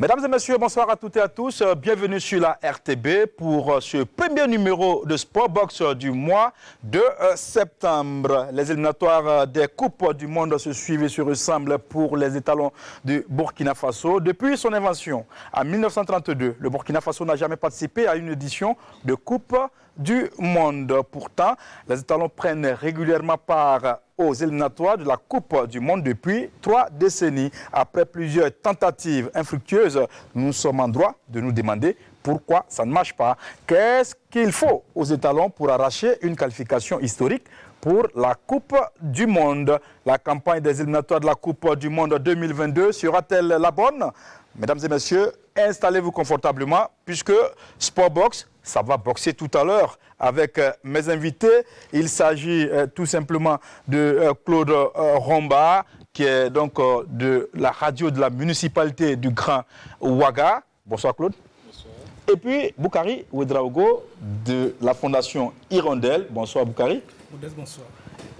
Mesdames et messieurs, bonsoir à toutes et à tous. Bienvenue sur la RTB pour ce premier numéro de Sportbox du mois de septembre. Les éliminatoires des Coupes du Monde se suivent et se ressemblent pour les étalons du Burkina Faso. Depuis son invention en 1932, le Burkina Faso n'a jamais participé à une édition de Coupe du Monde. Pourtant, les étalons prennent régulièrement part aux éliminatoires de la Coupe du Monde depuis 3 décennies. Après plusieurs tentatives infructueuses, nous sommes en droit de nous demander pourquoi ça ne marche pas. Qu'est-ce qu'il faut aux étalons pour arracher une qualification historique pour la Coupe du Monde? La campagne des éliminatoires de la Coupe du Monde 2022 sera-t-elle la bonne? Mesdames et messieurs, installez-vous confortablement puisque Sportbox, ça va boxer tout à l'heure avec mes invités. Il s'agit tout simplement de Claude Romba, qui est donc de la radio de la municipalité du Grand Ouaga. Bonsoir Claude. Bonsoir. Et puis Boukari Ouedraogo de la Fondation Hirondelle. Bonsoir Boukari. Bonsoir.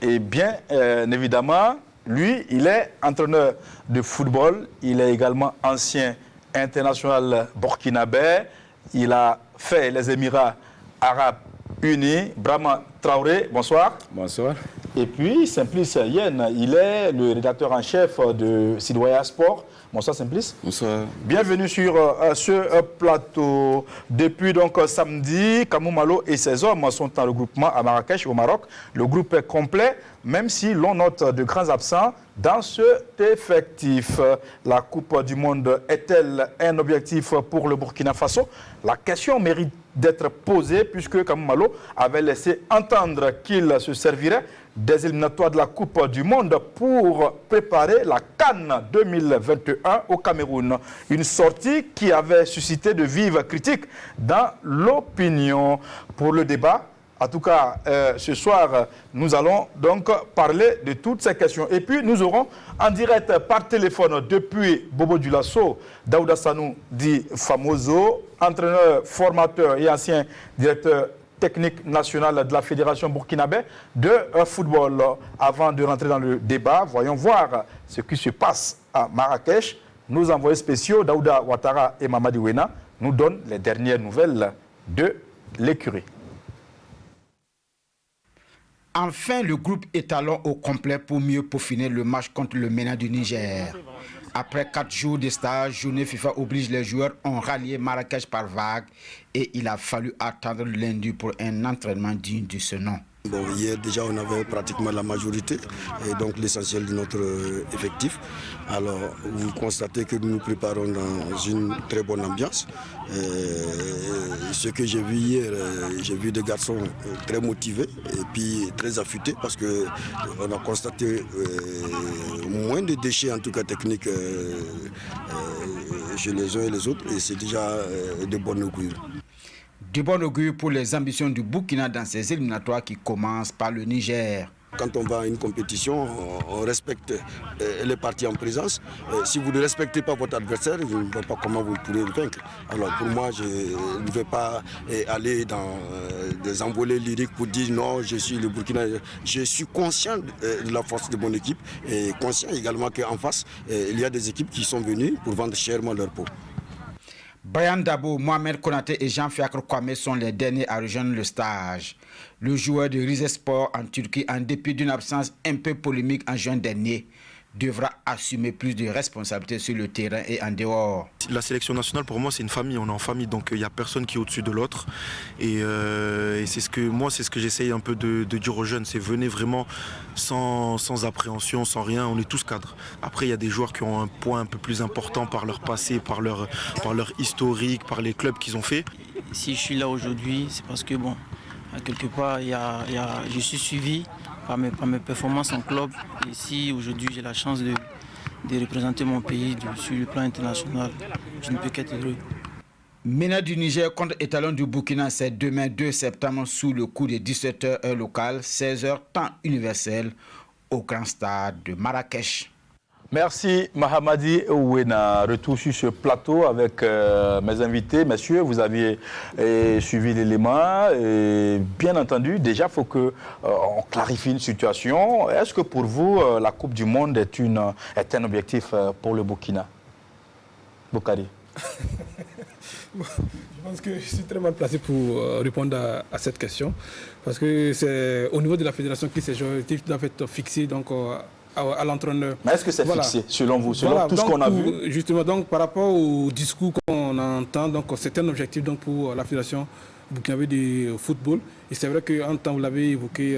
Et bien évidemment, lui, il est entraîneur de football. Il est également ancien international burkinabé. Il a fait les Émirats Arabes Unis. Brahma Traoré, bonsoir. Bonsoir. Et puis Simplice Yen, il est le rédacteur en chef de Sidoya Sport. Bonsoir Simplice. Bonsoir. Bienvenue sur ce plateau. Depuis donc samedi, Kamou Malo et ses hommes sont en regroupement à Marrakech au Maroc. Le groupe est complet, même si l'on note de grands absents dans cet effectif. La Coupe du Monde est-elle un objectif pour le Burkina Faso? La question mérite d'être posée puisque Kamou Malo avait laissé entendre qu'il se servirait des éliminatoires de la Coupe du Monde pour préparer la CAN 2021 au Cameroun. Une sortie qui avait suscité de vives critiques dans l'opinion. Pour le débat, en tout cas, ce soir, nous allons donc parler de toutes ces questions. Et puis, nous aurons en direct par téléphone depuis Bobo Dioulasso, Daouda Sanou dit Famoso, entraîneur, formateur et ancien directeur technique national de la Fédération burkinabé de football. Avant de rentrer dans le débat, voyons voir ce qui se passe à Marrakech. Nos envoyés spéciaux, Daouda Ouattara et Mamadi Wena, nous donnent les dernières nouvelles de l'écurie. Enfin, le groupe étalon au complet pour mieux peaufiner le match contre le MENA du Niger. Après 4 jours de stage, journée FIFA oblige, les joueurs ont rallié Marrakech par vague et il a fallu attendre lundi pour un entraînement digne de ce nom. Bon, hier déjà on avait pratiquement la majorité et donc l'essentiel de notre effectif. Alors vous constatez que nous nous préparons dans une très bonne ambiance. Ce que j'ai vu hier, j'ai vu des garçons très motivés et puis très affûtés parce qu'on a constaté moins de déchets en tout cas techniques chez les uns et les autres et c'est déjà de bonne augure. De bon augure pour les ambitions du Burkina dans ces éliminatoires qui commencent par le Niger. Quand on va à une compétition, on respecte les parties en présence. Si vous ne respectez pas votre adversaire, je ne vois pas comment vous pourrez le vaincre. Alors pour moi, je ne vais pas aller dans des envolées lyriques pour dire non, je suis le Burkina. Je suis conscient de la force de mon équipe et conscient également qu'en face, il y a des équipes qui sont venues pour vendre chèrement leur peau. Brian Dabo, Mohamed Konaté et Jean-Fiacre Kwame sont les derniers à rejoindre le stage. Le joueur de Rizespor en Turquie, en dépit d'une absence un peu polémique en juin dernier, devra assumer plus de responsabilités sur le terrain et en dehors. La sélection nationale, pour moi, c'est une famille. On est en famille, donc il n'y a personne qui est au-dessus de l'autre. Et c'est ce que j'essaye un peu de dire aux jeunes. C'est venez vraiment sans appréhension, sans rien. On est tous cadres. Après, il y a des joueurs qui ont un point un peu plus important par leur passé, par leur historique, par les clubs qu'ils ont fait. Si je suis là aujourd'hui, c'est parce que, bon, quelque part, je suis suivi par mes performances en club. Et si aujourd'hui j'ai la chance de représenter mon pays sur le plan international, je ne peux qu'être heureux. MENA du Niger contre étalon du Burkina, c'est demain 2 septembre sous le coup de 17h heure locale, 16h temps universel au grand stade de Marrakech. Merci Mahamadi Ouena. Retour sur ce plateau avec mes invités. Messieurs, vous aviez suivi l'élément. Bien entendu, déjà, il faut qu'on clarifie une situation. Est-ce que pour vous, la Coupe du Monde est un objectif pour le Burkina? Boukari. Je pense que je suis très mal placé pour répondre à cette question. Parce que c'est au niveau de la fédération que ces objectifs doivent être fixés donc, à l'entraîneur. Mais est-ce que c'est fixé, selon vous, selon tout ce qu'on a vu? Justement, donc, par rapport au discours qu'on entend, c'est un objectif donc, pour la fédération burkinabé de football. Et c'est vrai qu'en temps, vous l'avez évoqué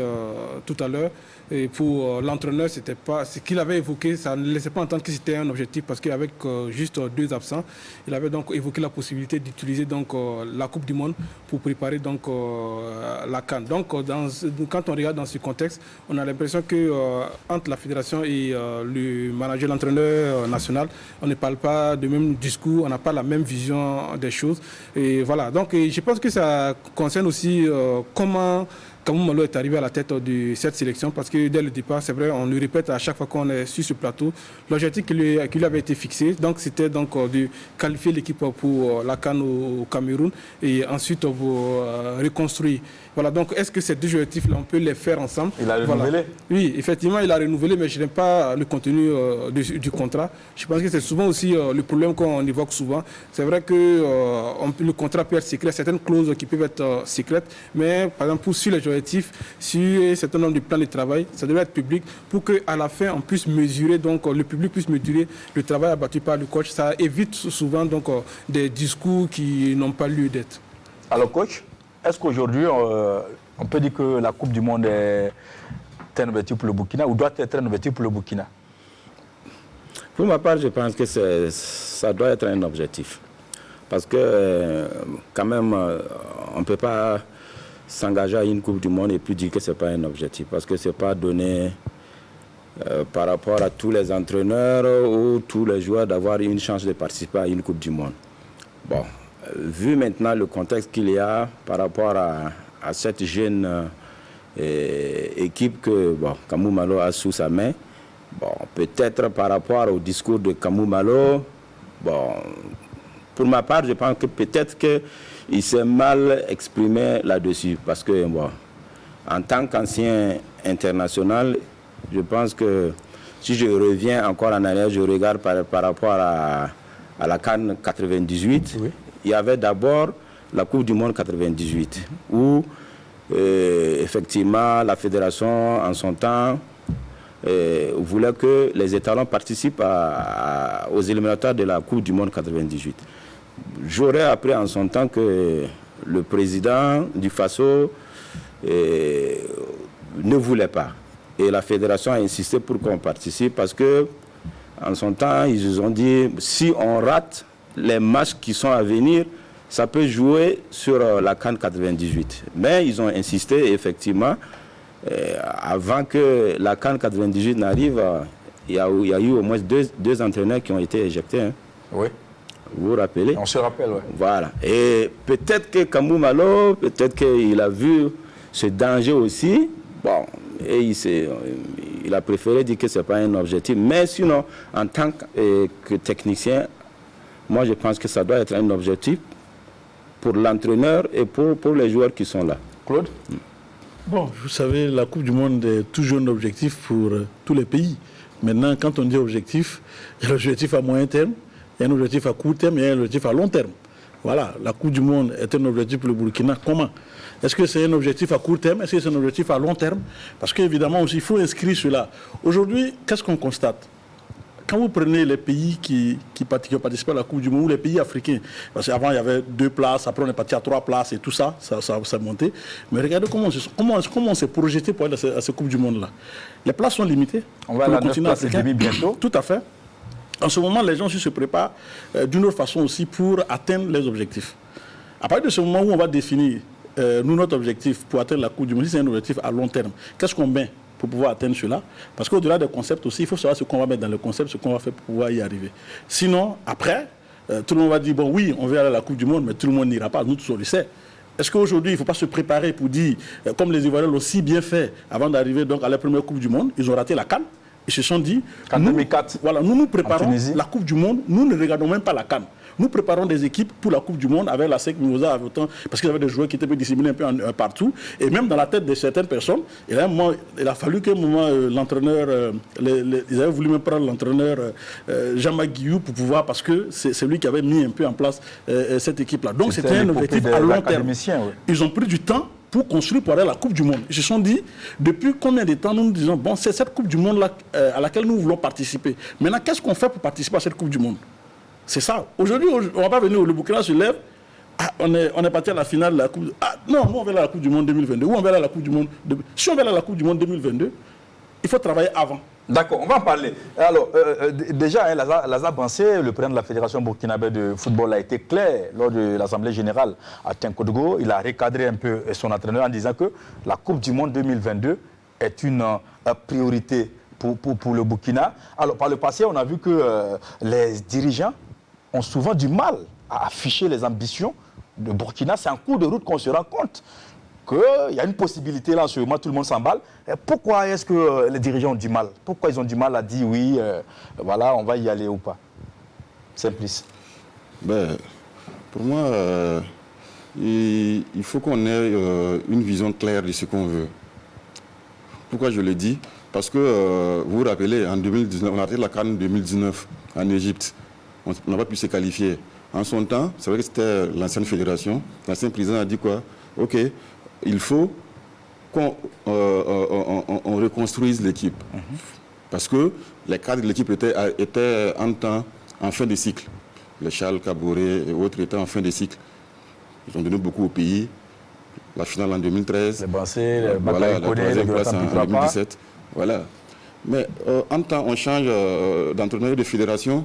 tout à l'heure, et pour l'entraîneur, c'était pas ce qu'il avait évoqué, ça ne laissait pas entendre que c'était un objectif parce qu'avec juste 2 absents, il avait donc évoqué la possibilité d'utiliser donc la Coupe du Monde pour préparer donc la CAN. Donc quand on regarde dans ce contexte, on a l'impression que entre la fédération et le manager, l'entraîneur national, on ne parle pas du même discours, on n'a pas la même vision des choses. Et voilà. Donc je pense que ça concerne aussi comment Kamou Malo est arrivé à la tête de cette sélection parce que dès le départ, c'est vrai, on lui répète à chaque fois qu'on est sur ce plateau, l'objectif qui lui avait été fixé, donc c'était donc de qualifier l'équipe pour la CAN au Cameroun et ensuite reconstruire. Voilà, donc est-ce que ces 2 objectifs-là, on peut les faire ensemble? Il a renouvelé? Voilà. Oui, effectivement, il a renouvelé, mais je n'aime pas le contenu du contrat. Je pense que c'est souvent aussi le problème qu'on évoque souvent. C'est vrai que le contrat peut être secret, certaines clauses qui peuvent être secrètes, mais par exemple, sur les objectifs, sur un certain nombre de plans de travail, ça devrait être public pour qu'à la fin, on puisse mesurer, donc le public puisse mesurer le travail abattu par le coach. Ça évite souvent donc, des discours qui n'ont pas lieu d'être. Alors, coach, est-ce qu'aujourd'hui, on peut dire que la Coupe du Monde est un objectif pour le Burkina ou doit être un objectif pour le Burkina? Pour ma part, je pense que ça doit être un objectif. Parce que, quand même, on ne peut pas s'engager à une Coupe du Monde et puis dire que ce n'est pas un objectif. Parce que ce n'est pas donné par rapport à tous les entraîneurs ou tous les joueurs d'avoir une chance de participer à une Coupe du Monde. Bon, vu maintenant le contexte qu'il y a par rapport à cette jeune équipe que Kamou Malo a sous sa main, bon, peut-être par rapport au discours de Kamou Malo, bon, pour ma part, je pense que peut-être qu'il s'est mal exprimé là-dessus. Parce que, bon, en tant qu'ancien international, je pense que si je reviens encore en arrière, je regarde par rapport à la CAN 98, oui. Il y avait d'abord la Coupe du Monde 98, où effectivement la fédération en son temps voulait que les étalons participent aux éliminatoires de la Coupe du Monde 98. J'aurais appris en son temps que le président du Faso ne voulait pas. Et la fédération a insisté pour qu'on participe parce que en son temps, ils ont dit si on rate les matchs qui sont à venir, ça peut jouer sur la CAN 98. Mais ils ont insisté, effectivement, avant que la CAN 98 n'arrive, il y a eu au moins deux entraîneurs qui ont été éjectés. Hein. Oui. Vous vous rappelez? On se rappelle, oui. Voilà. Et peut-être que Kamou Malo, peut-être qu'il a vu ce danger aussi. Bon, et il a préféré dire que ce n'est pas un objectif. Mais sinon, en tant que technicien, moi je pense que ça doit être un objectif pour l'entraîneur et pour les joueurs qui sont là. Claude? Bon, vous savez, la Coupe du Monde est toujours un objectif pour tous les pays. Maintenant, quand on dit objectif, il y a l'objectif à moyen terme, il y a un objectif à court terme et il y a un objectif à long terme. Voilà, la Coupe du Monde est un objectif pour le Burkina. Comment? Est-ce que c'est un objectif à court terme? Est-ce que c'est un objectif à long terme? Parce qu'évidemment aussi, il faut inscrire cela. Aujourd'hui, qu'est-ce qu'on constate? Quand vous prenez les pays qui participent à la Coupe du Monde, ou les pays africains, parce qu'avant il y avait 2 places, après on est parti à 3 places et tout ça, ça a monté. Mais regardez comment on s'est projeté pour aller à cette Coupe du Monde-là. Les places sont limitées. On va à la 9 places et demie bientôt. Tout à fait. En ce moment, les gens se préparent d'une autre façon aussi pour atteindre les objectifs. À partir de ce moment où on va définir notre objectif pour atteindre la Coupe du Monde, si c'est un objectif à long terme, qu'est-ce qu'on met pour pouvoir atteindre cela? Parce qu'au-delà des concepts aussi, il faut savoir ce qu'on va mettre dans le concept, ce qu'on va faire pour pouvoir y arriver. Sinon, après, tout le monde va dire, bon oui, on veut aller à la Coupe du Monde, mais tout le monde n'ira pas, nous tous on le sait. Est-ce qu'aujourd'hui, il ne faut pas se préparer pour dire, comme les Ivoiriens l'ont si bien fait avant d'arriver donc à la première Coupe du Monde, ils ont raté la CAN. Ils se sont dit, en 2004, voilà, nous préparons la Coupe du Monde, nous ne regardons même pas la CAN. nous préparons des équipes pour la Coupe du Monde avec la SEC Mimosa, parce qu'il y avait des joueurs qui étaient un peu disséminés un peu partout, et même dans la tête de certaines personnes. Et là, il a fallu qu'à un moment, l'entraîneur, ils avaient voulu même prendre l'entraîneur Jean-Marc Guillou pour pouvoir, parce que c'est lui qui avait mis un peu en place cette équipe-là. Donc c'était un objectif à long terme. Oui. Ils ont pris du temps pour construire pour aller à la Coupe du Monde. Ils se sont dit, depuis combien de temps nous nous disons, bon, c'est cette Coupe du Monde-là à laquelle nous voulons participer. Maintenant, qu'est-ce qu'on fait pour participer à cette Coupe du Monde? C'est ça. Aujourd'hui, on ne va pas venir, le Burkina se lève, on est parti à la finale de la Coupe. Non, nous on va aller à la Coupe du Monde 2022. Ou on va aller à la Coupe du Monde. Si on va aller à la Coupe du Monde 2022, il faut travailler avant. D'accord, on va en parler. Alors, déjà, Lazare Bansé, le président de la Fédération burkinabé de football, a été clair lors de l'Assemblée générale à Tinkodogo. Il a recadré un peu son entraîneur en disant que la Coupe du Monde 2022 est une priorité pour le Burkina. Alors, par le passé, on a vu que les dirigeants ont souvent du mal à afficher les ambitions de Burkina. C'est en cours de route qu'on se rend compte qu'il y a une possibilité là, en ce moment, tout le monde s'emballe. Pourquoi est-ce que les dirigeants ont du mal? Pourquoi ils ont du mal à dire oui, voilà, on va y aller ou pas? Simplice. Pour moi, il faut qu'on ait une vision claire de ce qu'on veut. Pourquoi je le dis? Parce que, vous vous rappelez, en 2019, on a arrêté la CAN 2019 en Égypte. On n'a pas pu se qualifier. En son temps, c'est vrai que c'était l'ancienne fédération. L'ancien président a dit quoi? Ok, il faut qu'on reconstruise l'équipe. Parce que les cadres de l'équipe étaient en fin de cycle. Les Charles Caboret et autres étaient en fin de cycle. Ils ont donné beaucoup au pays. La finale en 2013. Les Bansé, les voilà, la troisième place en 2017. Voilà. Mais en temps, on change d'entraîneur de fédération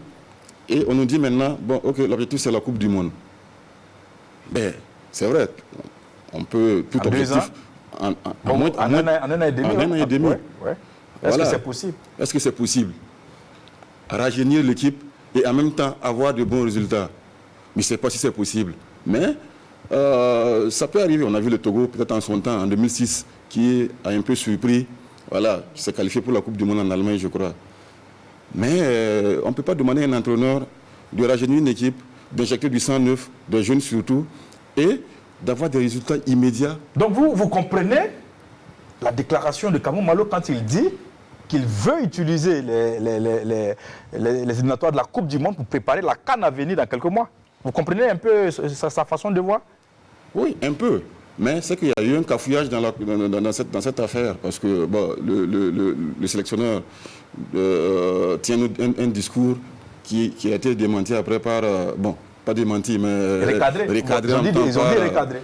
et on nous dit maintenant, bon, ok, l'objectif c'est la Coupe du Monde. Mais c'est vrai, on peut tout objectif en un an et demi. En un an et demi. Ouais. Est-ce que c'est possible? Est-ce que c'est possible? Rajeunir l'équipe et en même temps avoir de bons résultats. Mais je ne sais pas si c'est possible. Mais ça peut arriver. On a vu le Togo, peut-être en son temps, en 2006, qui a un peu surpris. Voilà, qui s'est qualifié pour la Coupe du Monde en Allemagne, je crois. Mais on ne peut pas demander à un entraîneur de rajeunir une équipe, d'injecter du sang neuf, des jeunes surtout, et d'avoir des résultats immédiats. Donc vous comprenez la déclaration de Kamou Malo quand il dit qu'il veut utiliser les éliminatoires de la Coupe du Monde pour préparer la CAN à venir dans quelques mois. Vous comprenez un peu sa façon de voir? Oui, un peu. Mais c'est qu'il y a eu un cafouillage dans cette affaire, parce que bon, le sélectionneur tient un discours qui a été démenti après par... bon, pas démenti, mais recadré.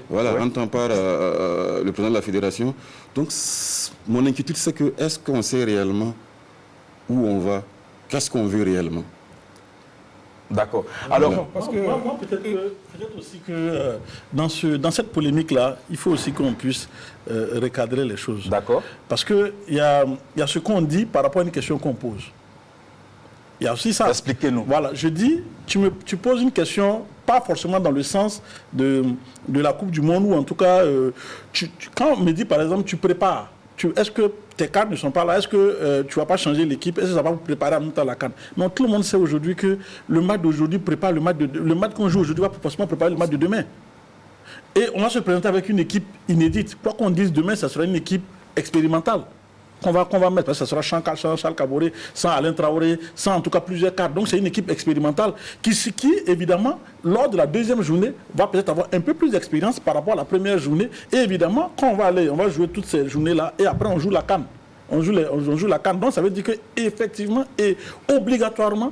Voilà, ouais. En temps par le président de la fédération. Donc, mon inquiétude, c'est que est-ce qu'on sait réellement où on va? Qu'est-ce qu'on veut réellement? D'accord. Alors, parce que moi peut-être aussi que dans cette polémique-là, il faut aussi qu'on puisse recadrer les choses. D'accord. Parce qu'il y a ce qu'on dit par rapport à une question qu'on pose. Il y a aussi ça. Expliquez-nous. Voilà, je dis, tu poses une question, pas forcément dans le sens de la Coupe du Monde, ou en tout cas, quand on me dit par exemple, tu prépares, est-ce que tes cadres ne sont pas là? Est-ce que tu ne vas pas changer l'équipe? Est-ce que ça va vous préparer en même temps la CAN? Non, tout le monde sait aujourd'hui que le match d'aujourd'hui prépare le match qu'on joue aujourd'hui va forcément préparer le match de demain. Et on va se présenter avec une équipe inédite. Quoi qu'on dise demain, ça sera une équipe expérimentale qu'on va mettre. Parce que ça sera sans Charles Caboret, sans Alain Traoré, sans en tout cas plusieurs cadres. Donc c'est une équipe expérimentale qui, évidemment, lors de la deuxième journée, va peut-être avoir un peu plus d'expérience par rapport à la première journée. Et évidemment, quand on va jouer toutes ces journées-là et après on joue la CAN. On joue la CAN. Donc ça veut dire qu'effectivement et obligatoirement,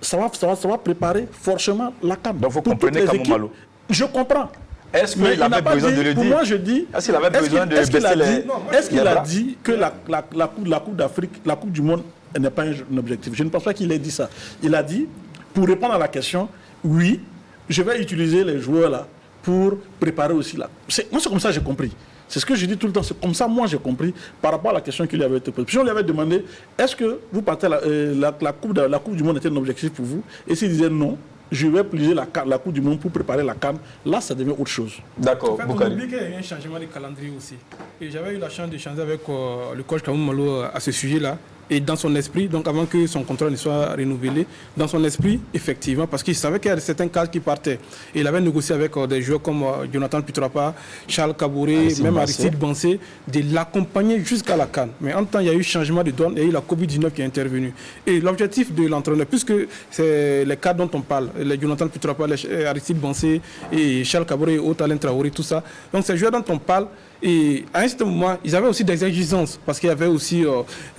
ça va préparer forcément la CAN. Donc vous comprenez Kamou Malo? Je comprends. Est-ce qu'il avait besoin de le dire? Pour moi, je dis... Est-ce qu'il avait besoin de baisser les... Est-ce qu'il a dit que la Coupe d'Afrique, la Coupe du Monde n'est pas un objectif? Je ne pense pas qu'il ait dit ça. Il a dit, pour répondre à la question, oui, je vais utiliser les joueurs là pour préparer aussi là. Moi, c'est comme ça que j'ai compris. C'est ce que je dis tout le temps. C'est comme ça, moi, j'ai compris par rapport à la question qu'il lui avait été posée. Puis on lui avait demandé, est-ce que vous partez la Coupe du Monde était un objectif pour vous? Et s'il disait non, je vais utiliser la Coupe du Monde pour préparer la CAN. Là, ça devient autre chose. D'accord. En fait, on oublie qu'il y a eu un changement de calendrier aussi. Et j'avais eu la chance d'échanger avec le coach Kamou Malo à ce sujet-là. Et dans son esprit, donc avant que son contrat ne soit renouvelé, dans son esprit, effectivement, parce qu'il savait qu'il y avait certains cas qui partaient. Et il avait négocié avec des joueurs comme Jonathan Putrapa, Charles Kabouré, même Aristide Bansé, de l'accompagner jusqu'à la CAN. Mais en même temps, il y a eu changement de donne et il y a eu la Covid-19 qui est intervenue. Et l'objectif de l'entraîneur, puisque c'est les cas dont on parle, les Jonathan Putrapa, Aristide Bansé et Charles Kabouré et autres, Alain Traoré, tout ça. Donc ces joueurs dont on parle, et à un certain moment, ils avaient aussi des exigences, parce qu'il y avait aussi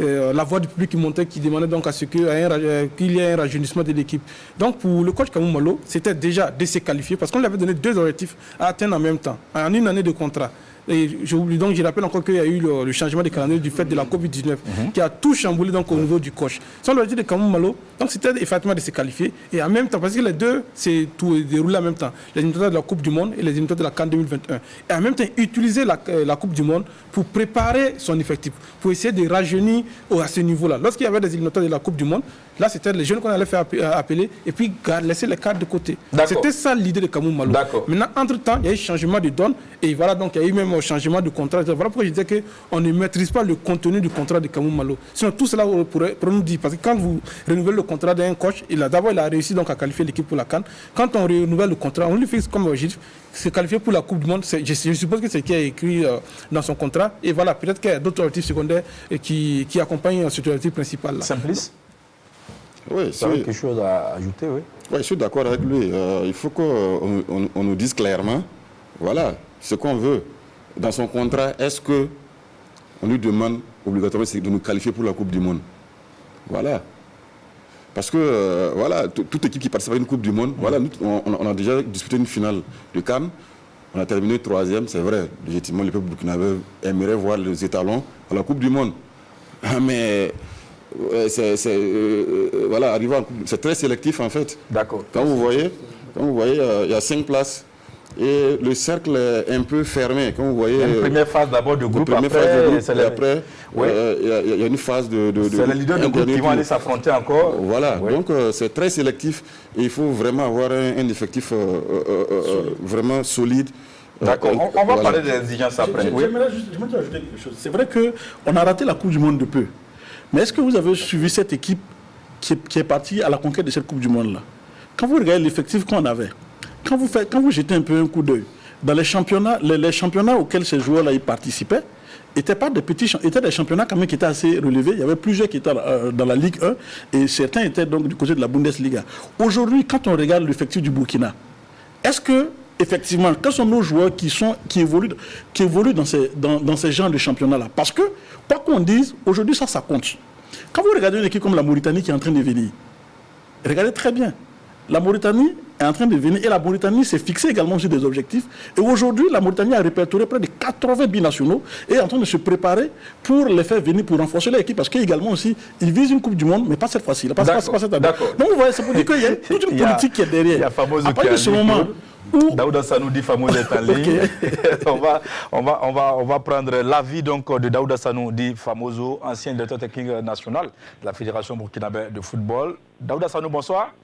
la voix du public qui montait, qui demandait donc à ce qu'il y ait un rajeunissement de l'équipe. Donc pour le coach Kamou Malo, c'était déjà de se qualifier, parce qu'on lui avait donné 2 objectifs à atteindre en même temps, en une année de contrat. Et donc je rappelle encore qu'il y a eu le changement de calendrier du fait de la Covid-19 qui a tout chamboulé donc au niveau du coach. Sans l'objectif de Kamou Malo, donc c'était effectivement de se qualifier et en même temps, parce que les deux, c'est tout déroulé en même temps, les éliminatoires de la Coupe du Monde et les éliminatoires de la CAN 2021. Et en même temps, utiliser la Coupe du Monde pour préparer son effectif, pour essayer de rajeunir à ce niveau-là. Lorsqu'il y avait des éliminatoires de la Coupe du Monde, là c'était les jeunes qu'on allait faire appeler et puis laisser les cadres de côté. C'était ça l'idée de Kamou Malo. Maintenant, entre-temps, il y a eu changement de donne et voilà, donc il y a eu même changement de contrat. Voilà pourquoi je disais qu'on ne maîtrise pas le contenu du contrat de Kamou Malo. Sinon, tout cela pourrait nous dire, parce que quand vous renouvelez le contrat d'un coach, d'abord il a réussi donc à qualifier l'équipe pour la CAN. Quand on renouvelle le contrat, on lui fixe comme objectif se qualifier pour la Coupe du Monde. Je suppose que c'est ce qui est écrit dans son contrat. Et voilà, peut-être qu'il y a d'autres objectifs secondaires qui accompagnent cet objectif principal. Simplice. Oui, c'est quelque chose à ajouter, oui. Oui, je suis d'accord avec lui. Il faut qu'on nous dise clairement, voilà, ce qu'on veut. Dans son contrat, est-ce qu'on lui demande obligatoirement de nous qualifier pour la Coupe du Monde? Voilà. Parce que, voilà, toute équipe qui participe à une Coupe du Monde, voilà, nous, on a déjà disputé une finale de CAN. On a terminé 3e, c'est vrai. Légitimement, le peuple burkinabé aimerait voir les étalons à la Coupe du Monde. Mais voilà, c'est très sélectif en fait. D'accord. Quand vous voyez, il y a 5 places. Et le cercle est un peu fermé. Quand vous voyez, une première phase d'abord de groupe, après il y a une phase de c'est les leaders de groupe qui vont aller s'affronter encore. Voilà, donc c'est très sélectif et il faut vraiment avoir un effectif vraiment solide. D'accord, on va parler des exigences après. J'aimerais juste ajouter quelque chose. C'est vrai qu'on a raté la Coupe du Monde de peu. Mais est-ce que vous avez suivi cette équipe qui est partie à la conquête de cette Coupe du Monde-là? Quand vous regardez l'effectif qu'on avait, quand vous jetez un peu un coup d'œil, dans les championnats auxquels ces joueurs-là participaient, n'étaient pas des petits, étaient des championnats quand même qui étaient assez relevés. Il y avait plusieurs qui étaient dans la Ligue 1 et certains étaient donc du côté de la Bundesliga. Aujourd'hui, quand on regarde l'effectif du Burkina, est-ce que effectivement, quels sont nos joueurs qui évoluent dans ces genres de championnats-là? Parce que, quoi qu'on dise, aujourd'hui ça compte. Quand vous regardez une équipe comme la Mauritanie qui est en train de venir, regardez très bien. La Mauritanie est en train de venir et la Mauritanie s'est fixée également sur des objectifs. Et aujourd'hui, la Mauritanie a répertorié près de 80 binationaux et est en train de se préparer pour les faire venir, pour renforcer l'équipe. Parce qu'également aussi, ils visent une Coupe du Monde, mais pas cette fois-ci. Pas cette année. Donc vous voyez, c'est pour dire qu'il y a toute une politique qui est derrière. Il y a Famoso à partir de ce moment où Daouda Sanoudi, Famoso est en ligne. on va prendre l'avis donc de Daouda Sanoudi, Famoso, ancien directeur technique national de la Fédération burkinabé de football. Daouda Sanoudi, bonsoir.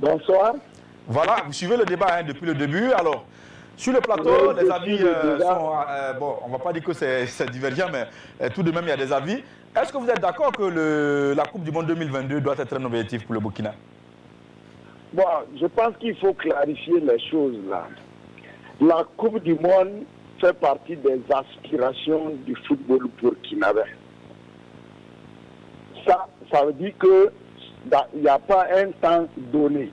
Bonsoir. Voilà, vous suivez le débat depuis le début. Alors, sur le plateau, les avis sont... bon, on ne va pas dire que c'est divergent, mais tout de même, il y a des avis. Est-ce que vous êtes d'accord que la Coupe du Monde 2022 doit être un objectif pour le Burkina? Bon, je pense qu'il faut clarifier les choses là. La Coupe du Monde fait partie des aspirations du football burkinabé. Ça veut dire que il n'y a pas un temps donné.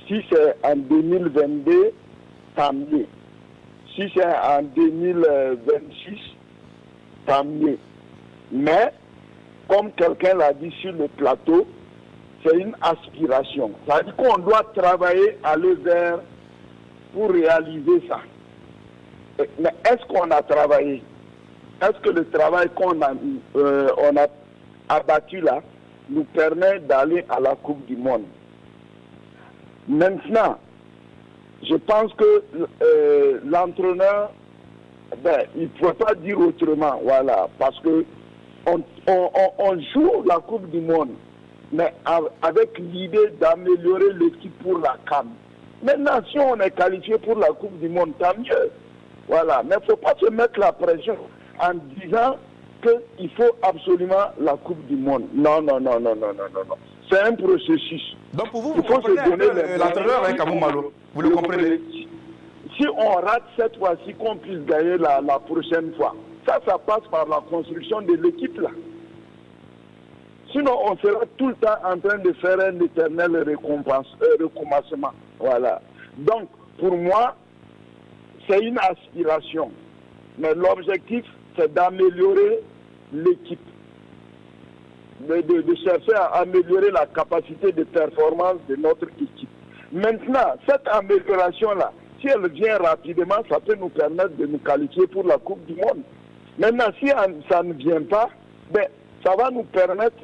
Si c'est en 2022, tant mieux. Si c'est en 2026, tant mieux. Mais, comme quelqu'un l'a dit sur le plateau, c'est une aspiration. Ça veut dire qu'on doit travailler, aller vers pour réaliser ça. Mais est-ce qu'on a travaillé? Est-ce que le travail qu'on a abattu là nous permet d'aller à la Coupe du Monde? Maintenant, je pense que l'entraîneur, il ne peut pas dire autrement, voilà, parce que on joue la Coupe du Monde, mais avec l'idée d'améliorer l'équipe pour la CAN. Maintenant, si on est qualifié pour la Coupe du Monde, tant mieux. Voilà, mais il ne faut pas se mettre la pression en disant qu'il faut absolument la Coupe du Monde. Non. C'est un processus. Donc pour vous, il faut se donner l'entraîneur avec Kamou Malo. Vous le comprenez? Si on rate cette fois-ci, qu'on puisse gagner la prochaine fois. Ça passe par la construction de l'équipe là. Sinon, on sera tout le temps en train de faire un éternel recommencement. Voilà. Donc, pour moi, c'est une aspiration. Mais l'objectif, c'est d'améliorer l'équipe. De chercher à améliorer la capacité de performance de notre équipe. Maintenant, cette amélioration-là, si elle vient rapidement, ça peut nous permettre de nous qualifier pour la Coupe du Monde. Maintenant, si ça ne vient pas, ça va nous permettre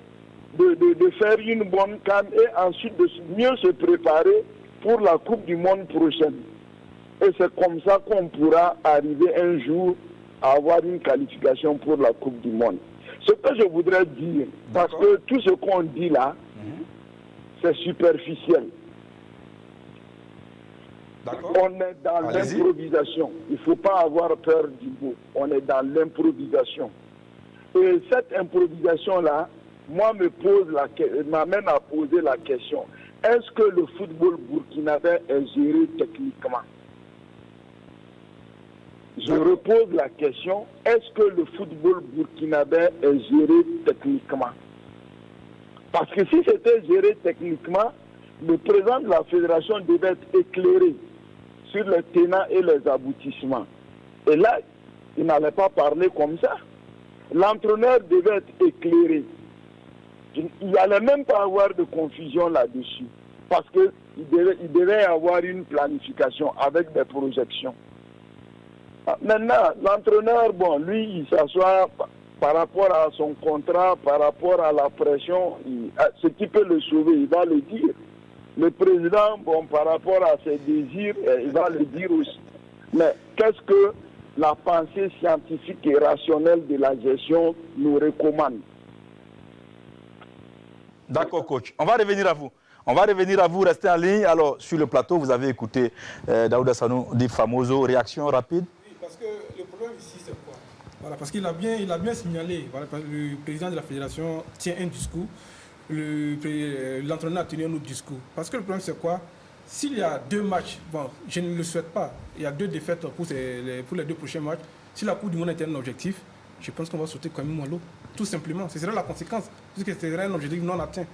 de faire une bonne CAN et ensuite de mieux se préparer pour la Coupe du Monde prochaine. Et c'est comme ça qu'on pourra arriver un jour à avoir une qualification pour la Coupe du Monde. Ce que je voudrais dire, parce que tout ce qu'on dit là, c'est superficiel. On est dans l'improvisation. Il ne faut pas avoir peur du mot. On est dans l'improvisation. Et cette improvisation-là, moi, m'amène à poser la question. Est-ce que le football burkinabé est géré techniquement? Je repose la question. Est-ce que le football burkinabé est géré techniquement? Parce que si c'était géré techniquement, le président de la fédération devait être éclairé sur les tenants et les aboutissements. Et là, il n'allait pas parler comme ça. L'entraîneur devait être éclairé. Il n'allait même pas avoir de confusion là-dessus. Parce qu'il devait y avoir une planification avec des projections. Maintenant, l'entraîneur, lui, il s'assoit par rapport à son contrat, par rapport à la pression, ce qui peut le sauver, il va le dire. Le président, par rapport à ses désirs, il va le dire aussi. Mais qu'est-ce que la pensée scientifique et rationnelle de la gestion nous recommande? D'accord, coach. On va revenir à vous. Restez en ligne. Alors, sur le plateau, vous avez écouté Daouda Sanou dit Famoso. Réaction rapide? Oui, parce que le problème ici, c'est quoi? Voilà, parce qu'il a bien signalé. Voilà, le président de la fédération tient un discours. L'entraîneur a tenu un autre discours. Parce que le problème, c'est quoi? S'il y a 2 matchs, je ne le souhaite pas, il y a 2 défaites pour les 2 prochains matchs. Si la Coupe du Monde était un objectif, je pense qu'on va sauter quand même à l'eau. Tout simplement. Ce serait la conséquence. Puisque ce serait un objectif non atteint.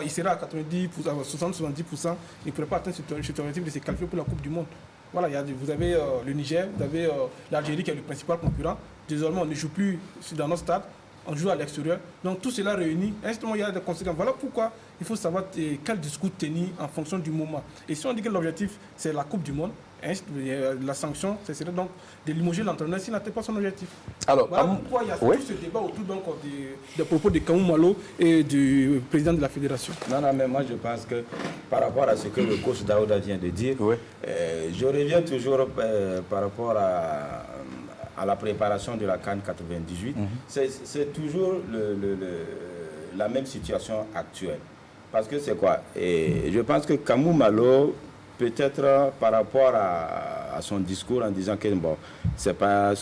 Il sera à 90%, 60-70%. Il ne pourrait pas atteindre cet objectif de se qualifier pour la Coupe du Monde. Voilà, vous avez le Niger, vous avez l'Algérie qui est le principal concurrent. Désormais, on ne joue plus dans notre stade. On joue à l'extérieur. Donc tout cela réuni, instrument, il y a des conséquences. Voilà pourquoi il faut savoir quel discours tenir en fonction du moment. Et si on dit que l'objectif, c'est la Coupe du Monde, la sanction, ce serait donc de limoger l'entraîneur s'il n'atteint pas son objectif. Alors, voilà pourquoi il y a tout ce débat autour donc, des propos de Kamou Malo et du président de la fédération. Non, mais moi je pense que par rapport à ce que le coach Daouda vient de dire, je reviens toujours par rapport à la préparation de la CAN 98, c'est toujours la même situation actuelle. Parce que c'est quoi? Et je pense que Kamou Malo, peut-être par rapport à son discours en disant que c'est pas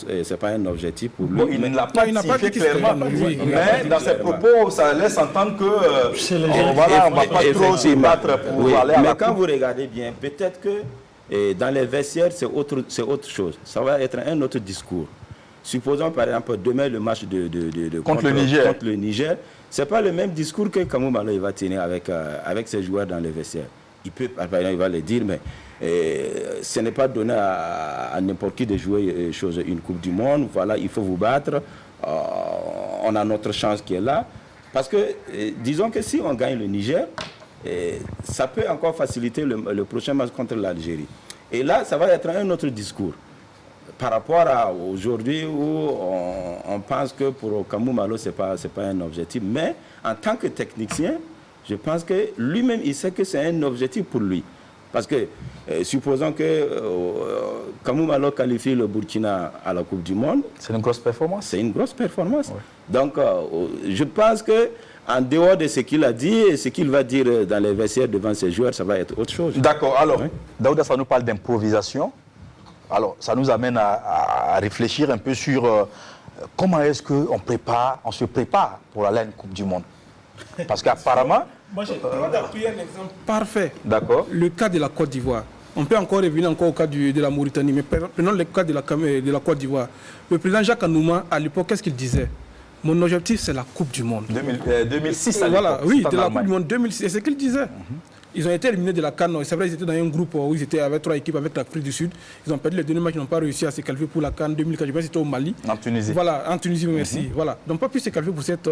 un objectif pour lui. Il ne l'a pas dit clairement, mais dans ses propos, ça laisse entendre que on va pas trop se battre pour aller à la coupe. Quand vous regardez bien, peut-être que dans les vestiaires, c'est autre chose. Ça va être un autre discours. Supposons par exemple demain le match contre le Niger. Ce n'est pas le même discours que Kamou Malo va tenir avec ses joueurs dans les vestiaires. Il va le dire, mais ce n'est pas donné à n'importe qui de jouer une Coupe du Monde. Voilà, il faut vous battre. On a notre chance qui est là. Parce que, disons que si on gagne le Niger, ça peut encore faciliter le prochain match contre l'Algérie. Et là, ça va être un autre discours. Par rapport à aujourd'hui où on pense que pour Kamou Malo, ce n'est pas un objectif. Mais en tant que technicien, je pense que lui-même, il sait que c'est un objectif pour lui. Parce que, supposons que Kamou Malo qualifie le Burkina à la Coupe du Monde. C'est une grosse performance. C'est une grosse performance. Ouais. Donc, je pense que en dehors de ce qu'il a dit et ce qu'il va dire dans les vestiaires devant ses joueurs, ça va être autre chose. D'accord. Alors, Daouda, ça nous parle d'improvisation. Alors, ça nous amène à réfléchir un peu sur comment est-ce qu'on se prépare pour la laine Coupe du Monde? Parce qu'apparemment... Moi, j'ai pris un exemple parfait. D'accord. Le cas de la Côte d'Ivoire. On peut encore revenir au cas de la Mauritanie, mais prenons le cas de la Côte d'Ivoire. Le président Jacques Anouma, à l'époque, qu'est-ce qu'il disait? Mon objectif, c'est la Coupe du Monde. 2006, à voilà, oui, de la Coupe du Monde 2006. Et c'est ce qu'il disait. Ils ont été éliminés de la CAN. C'est vrai, ils étaient dans un groupe où ils étaient avec 3 équipes avec l'Afrique du Sud. Ils ont perdu les 2 matchs, ils n'ont pas réussi à se qualifier pour la CAN 2004. Je pense que c'était au Mali. En Tunisie. Voilà, en Tunisie, merci. Voilà. Ils n'ont pas pu se qualifier pour cette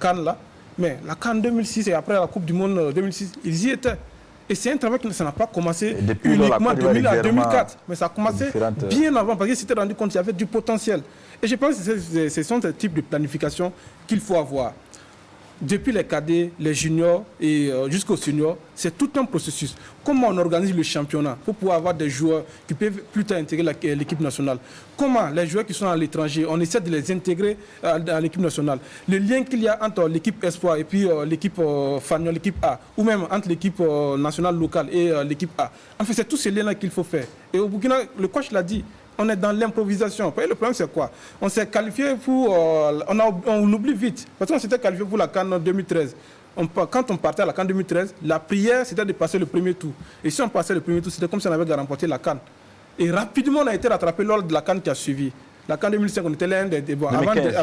CAN-là. Mais la CAN 2006 et après la Coupe du Monde 2006, ils y étaient. Et c'est un travail qui n'a pas commencé uniquement 2000 à 2004. Mais ça a commencé bien avant parce qu'ils s'étaient rendu compte qu'il y avait du potentiel. Et je pense que ce sont ces types de planification qu'il faut avoir. Depuis les cadets, les juniors et jusqu'aux seniors, c'est tout un processus. Comment on organise le championnat pour pouvoir avoir des joueurs qui peuvent plus tard intégrer l'équipe nationale? Comment les joueurs qui sont à l'étranger, on essaie de les intégrer à l'équipe nationale? Le lien qu'il y a entre l'équipe Espoir et puis l'équipe Fagnon, l'équipe A, ou même entre l'équipe nationale locale et l'équipe A. En fait, c'est tous ces liens-là qu'il faut faire. Et au Burkina, le coach l'a dit, on est dans l'improvisation. Le problème, c'est quoi? On s'est qualifié pour... on oublie vite. Parce qu'on s'était qualifié pour la CAN 2013. Quand on partait à la CAN 2013, la prière, c'était de passer le premier tour. Et si on passait le premier tour, c'était comme si on avait remporté la CAN. Et rapidement, on a été rattrapé lors de la CAN qui a suivi. La CAN 2005, on était l'un des...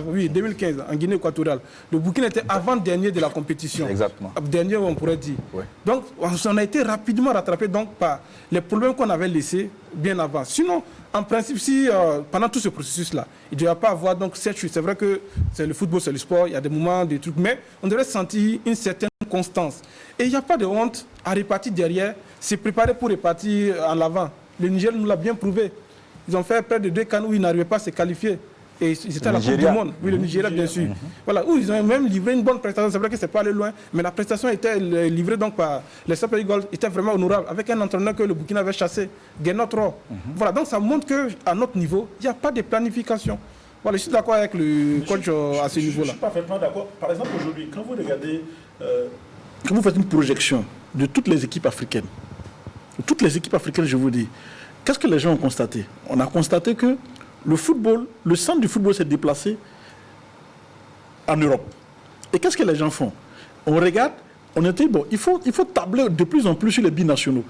oui, 2015, en Guinée équatoriale. Le Burkina était avant-dernier de la compétition. Exactement. Dernier, on pourrait dire. Ouais. Donc, on a été rapidement rattrapé par les problèmes qu'on avait laissés bien avant. Sinon, en principe, si pendant tout ce processus-là, il ne devrait pas avoir donc cette chute. C'est vrai que c'est le football, c'est le sport, il y a des moments, des trucs, mais on devrait sentir une certaine constance. Et il n'y a pas de honte à repartir derrière, c'est préparer pour repartir en avant. Le Niger nous l'a bien prouvé. Ils ont fait près de 2 CAN où ils n'arrivaient pas à se qualifier. Et c'était à la Coupe du Monde. Oui, le Nigeria, bien sûr. Voilà, où ils ont même livré une bonne prestation. C'est vrai que ce n'est pas allé loin, mais la prestation était livrée donc par les Super Eagles, était vraiment honorable, avec un entraîneur que le Burkina avait chassé, Guénotro. Voilà, donc ça montre qu'à notre niveau, il n'y a pas de planification. Voilà, je suis d'accord avec le coach à ce niveau-là. Je suis parfaitement d'accord. Par exemple, aujourd'hui, quand vous regardez, quand vous faites une projection de toutes les équipes africaines, je vous dis, qu'est-ce que les gens ont constaté? On a constaté que le football, le centre du football s'est déplacé en Europe. Et qu'est-ce que les gens font? On regarde, on était bon, il faut tabler de plus en plus sur les binationaux.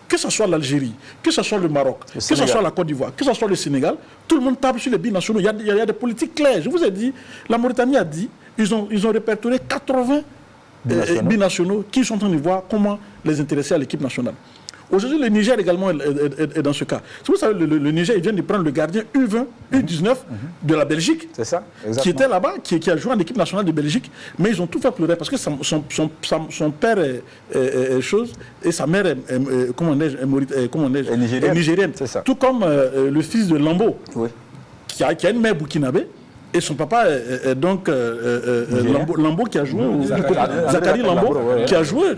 Que ce soit l'Algérie, que ce soit le Maroc, que ce soit la Côte d'Ivoire, que ce soit le Sénégal, tout le monde table sur les binationaux. Il y a des politiques claires. Je vous ai dit, la Mauritanie a dit, ils ont répertorié 80 binationaux qui sont en train de voir comment les intéresser à l'équipe nationale. Aujourd'hui, le Niger également est dans ce cas. Vous savez, le Niger, il vient de prendre le gardien U20, U19 de la Belgique, ça, qui était là-bas, qui a joué en équipe nationale de Belgique, mais ils ont tout fait pleurer parce que son père est chose et sa mère est nigérienne. Tout comme le fils de Lambo, qui a une mère burkinabé. Et son papa est donc Lambo qui a joué, Zachary Lambo, qui a joué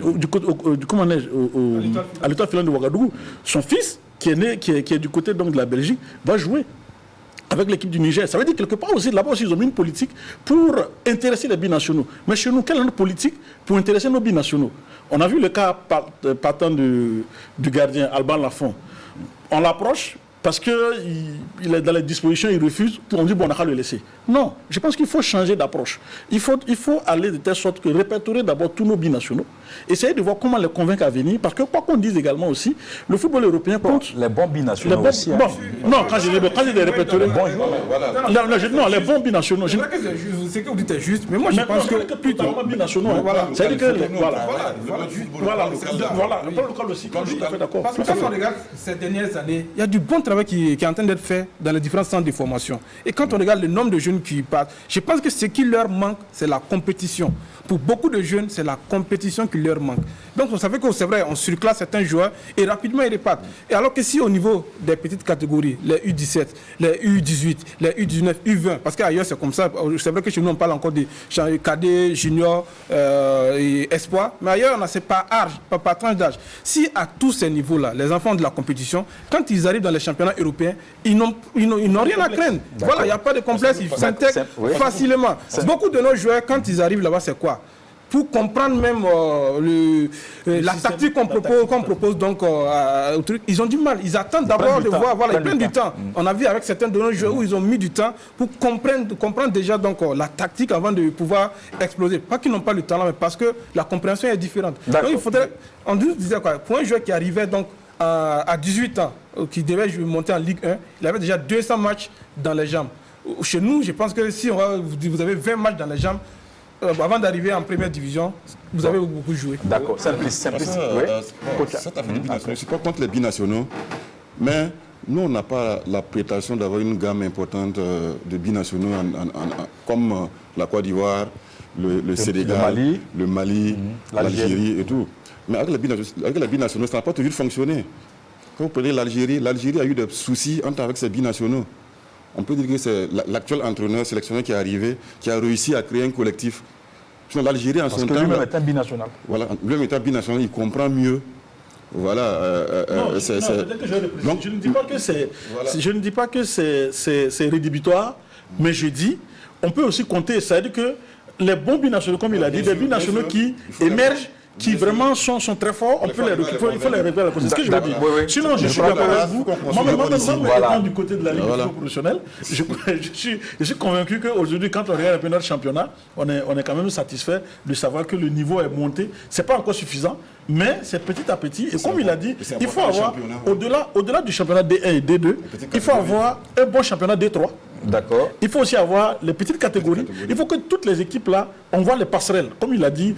à l'Étoile filante de Ouagadougou. Son fils, qui est du côté donc, de la Belgique, va jouer avec l'équipe du Niger. Ça veut dire quelque part aussi, là-bas aussi, ils ont mis une politique pour intéresser les binationaux. Mais chez nous, quelle est notre politique pour intéresser nos binationaux? On a vu le cas partant du gardien Alban Lafont. On l'approche. Parce qu'il est dans les dispositions, il refuse, on dit bon, on a qu'à le laisser. Non, je pense qu'il faut changer d'approche. Il faut aller de telle sorte que répertorier d'abord tous nos binationaux, essayer de voir comment les convaincre à venir, parce que quoi qu'on dise également aussi, le football européen compte... Les bons binationaux aussi. Non, quand je dis des répertoriés... Non, les bons binationaux... C'est vrai que ce que vous dites est juste, mais moi je pense que... Plutôt binationaux, voilà. C'est-à-dire que... Voilà, le plan local aussi, je suis tout à fait d'accord. Parce que quand on regarde ces dernières années, il y a du bon travail qui est en train d'être fait dans les différents centres de formation. Et quand on regarde le nombre de jeunes qui partent, je pense que ce qui leur manque, c'est la compétition. Pour beaucoup de jeunes, c'est la compétition qui leur manque. Donc, vous savez que c'est vrai, on surclasse certains joueurs et rapidement ils repartent. Et alors que si au niveau des petites catégories, les U17, les U18, les U19, U20, parce qu'ailleurs c'est comme ça, c'est vrai que chez nous on parle encore des cadets, juniors et espoirs, mais ailleurs on a c'est par âge, par tranche d'âge. Si à tous ces niveaux-là, les enfants de la compétition, quand ils arrivent dans les championnats européens, ils n'ont rien à craindre. Voilà, il n'y a pas de complexe, ils s'intègrent facilement. Beaucoup de nos joueurs, quand ils arrivent là-bas, c'est quoi? pour comprendre même la tactique qu'on propose donc au truc. Ils ont du mal. Ils attendent d'abord de voir. Voilà, ils prennent du temps. On a vu avec certains de nos joueurs où ils ont mis du temps pour comprendre déjà donc la tactique avant de pouvoir exploser. Pas qu'ils n'ont pas le talent, mais parce que la compréhension est différente. Donc il faudrait. On disait quoi? Pour un joueur qui arrivait donc à 18 ans, qui devait monter en Ligue 1, il avait déjà 200 matchs dans les jambes. Chez nous, je pense que si vous avez 20 matchs dans les jambes, avant d'arriver en première division, vous avez beaucoup joué. D'accord, simpliste. Je ne suis pas contre les binationaux, mais nous, on n'a pas la prétention d'avoir une gamme importante de binationaux comme la Côte d'Ivoire, le Sénégal, le Mali, l'Algérie et tout. Mais avec les binationaux, ça n'a pas toujours fonctionné. Quand vous prenez l'Algérie a eu des soucis avec ses binationaux. On peut dire que c'est l'actuel entraîneur, sélectionneur qui est arrivé, qui a réussi à créer un collectif. Sinon, l'Algérie, en son temps... Parce que lui-même est un binational. Voilà, lui-même est un binational, il comprend mieux. Voilà. Donc, je ne dis pas que c'est... Voilà. Je ne dis pas que c'est rédhibitoire, mais je dis, on peut aussi compter, c'est-à-dire que les bons binationaux, comme il a dit, des binationaux qui émergent, qui vraiment sont très forts, on peut les récupérer, il faut les récupérer. C'est ce que je veux dire. Sinon, je suis d'accord avec vous. Moi, étant du côté de la Ligue professionnelle, je suis convaincu qu'aujourd'hui, quand on regarde un peu notre championnat, on est quand même satisfait de savoir que le niveau est monté. Ce n'est pas encore suffisant, mais c'est petit à petit. Et comme il a dit, il faut avoir, au-delà du championnat D1 et D2, il faut avoir un bon championnat D3. D'accord. Il faut aussi avoir les petites catégories. Il faut que toutes les équipes là, on voit les passerelles. Comme il a dit,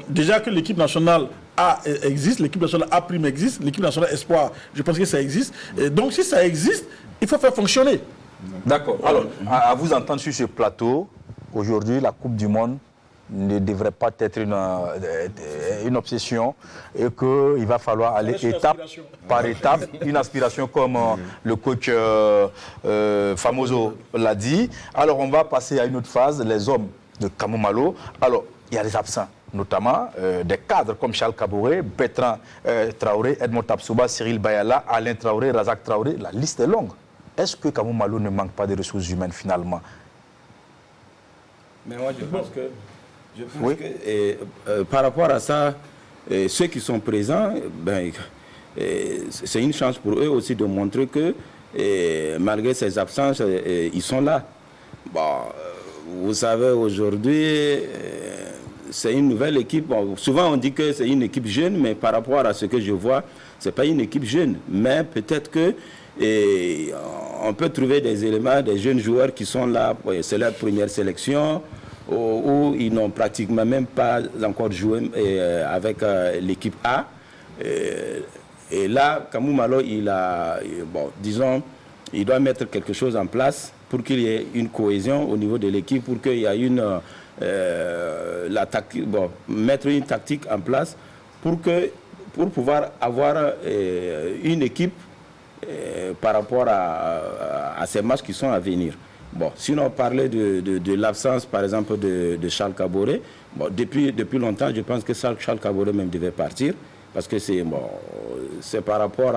déjà que l'équipe nationale A existe, l'équipe nationale A' existe, l'équipe nationale Espoir, je pense que ça existe. Et donc si ça existe, il faut faire fonctionner. D'accord. Alors, à vous entendre sur ce plateau, aujourd'hui, la Coupe du Monde ne devrait pas être une obsession et qu'il va falloir aller étape par étape, une aspiration comme le coach Famoso l'a dit. Alors on va passer à une autre phase, les hommes de Kamou Malo. Alors il y a les absents, notamment des cadres comme Charles Kaboré, Bertrand Traoré, Edmond Tapsoba, Cyril Bayala, Alain Traoré, Razak Traoré, la liste est longue. Est-ce que Kamou Malo ne manque pas de ressources humaines finalement? Mais moi je pense que par rapport à ça, ceux qui sont présents, c'est une chance pour eux aussi de montrer que malgré ces absences, ils sont là. Bon, vous savez, aujourd'hui, c'est une nouvelle équipe. Bon, souvent on dit que c'est une équipe jeune, mais par rapport à ce que je vois, ce n'est pas une équipe jeune. Mais peut-être que on peut trouver des éléments, des jeunes joueurs qui sont là, c'est leur première sélection, où ils n'ont pratiquement même pas encore joué avec l'équipe A. Et là, Kamou Malo, il doit mettre quelque chose en place pour qu'il y ait une cohésion au niveau de l'équipe, pour qu'il y ait mettre une tactique en place pour pouvoir avoir une équipe par rapport à ces matchs qui sont à venir. Bon, sinon, parler de l'absence, par exemple, de Charles Kaboré, depuis longtemps, je pense que Charles Kaboré même devait partir, parce que c'est par rapport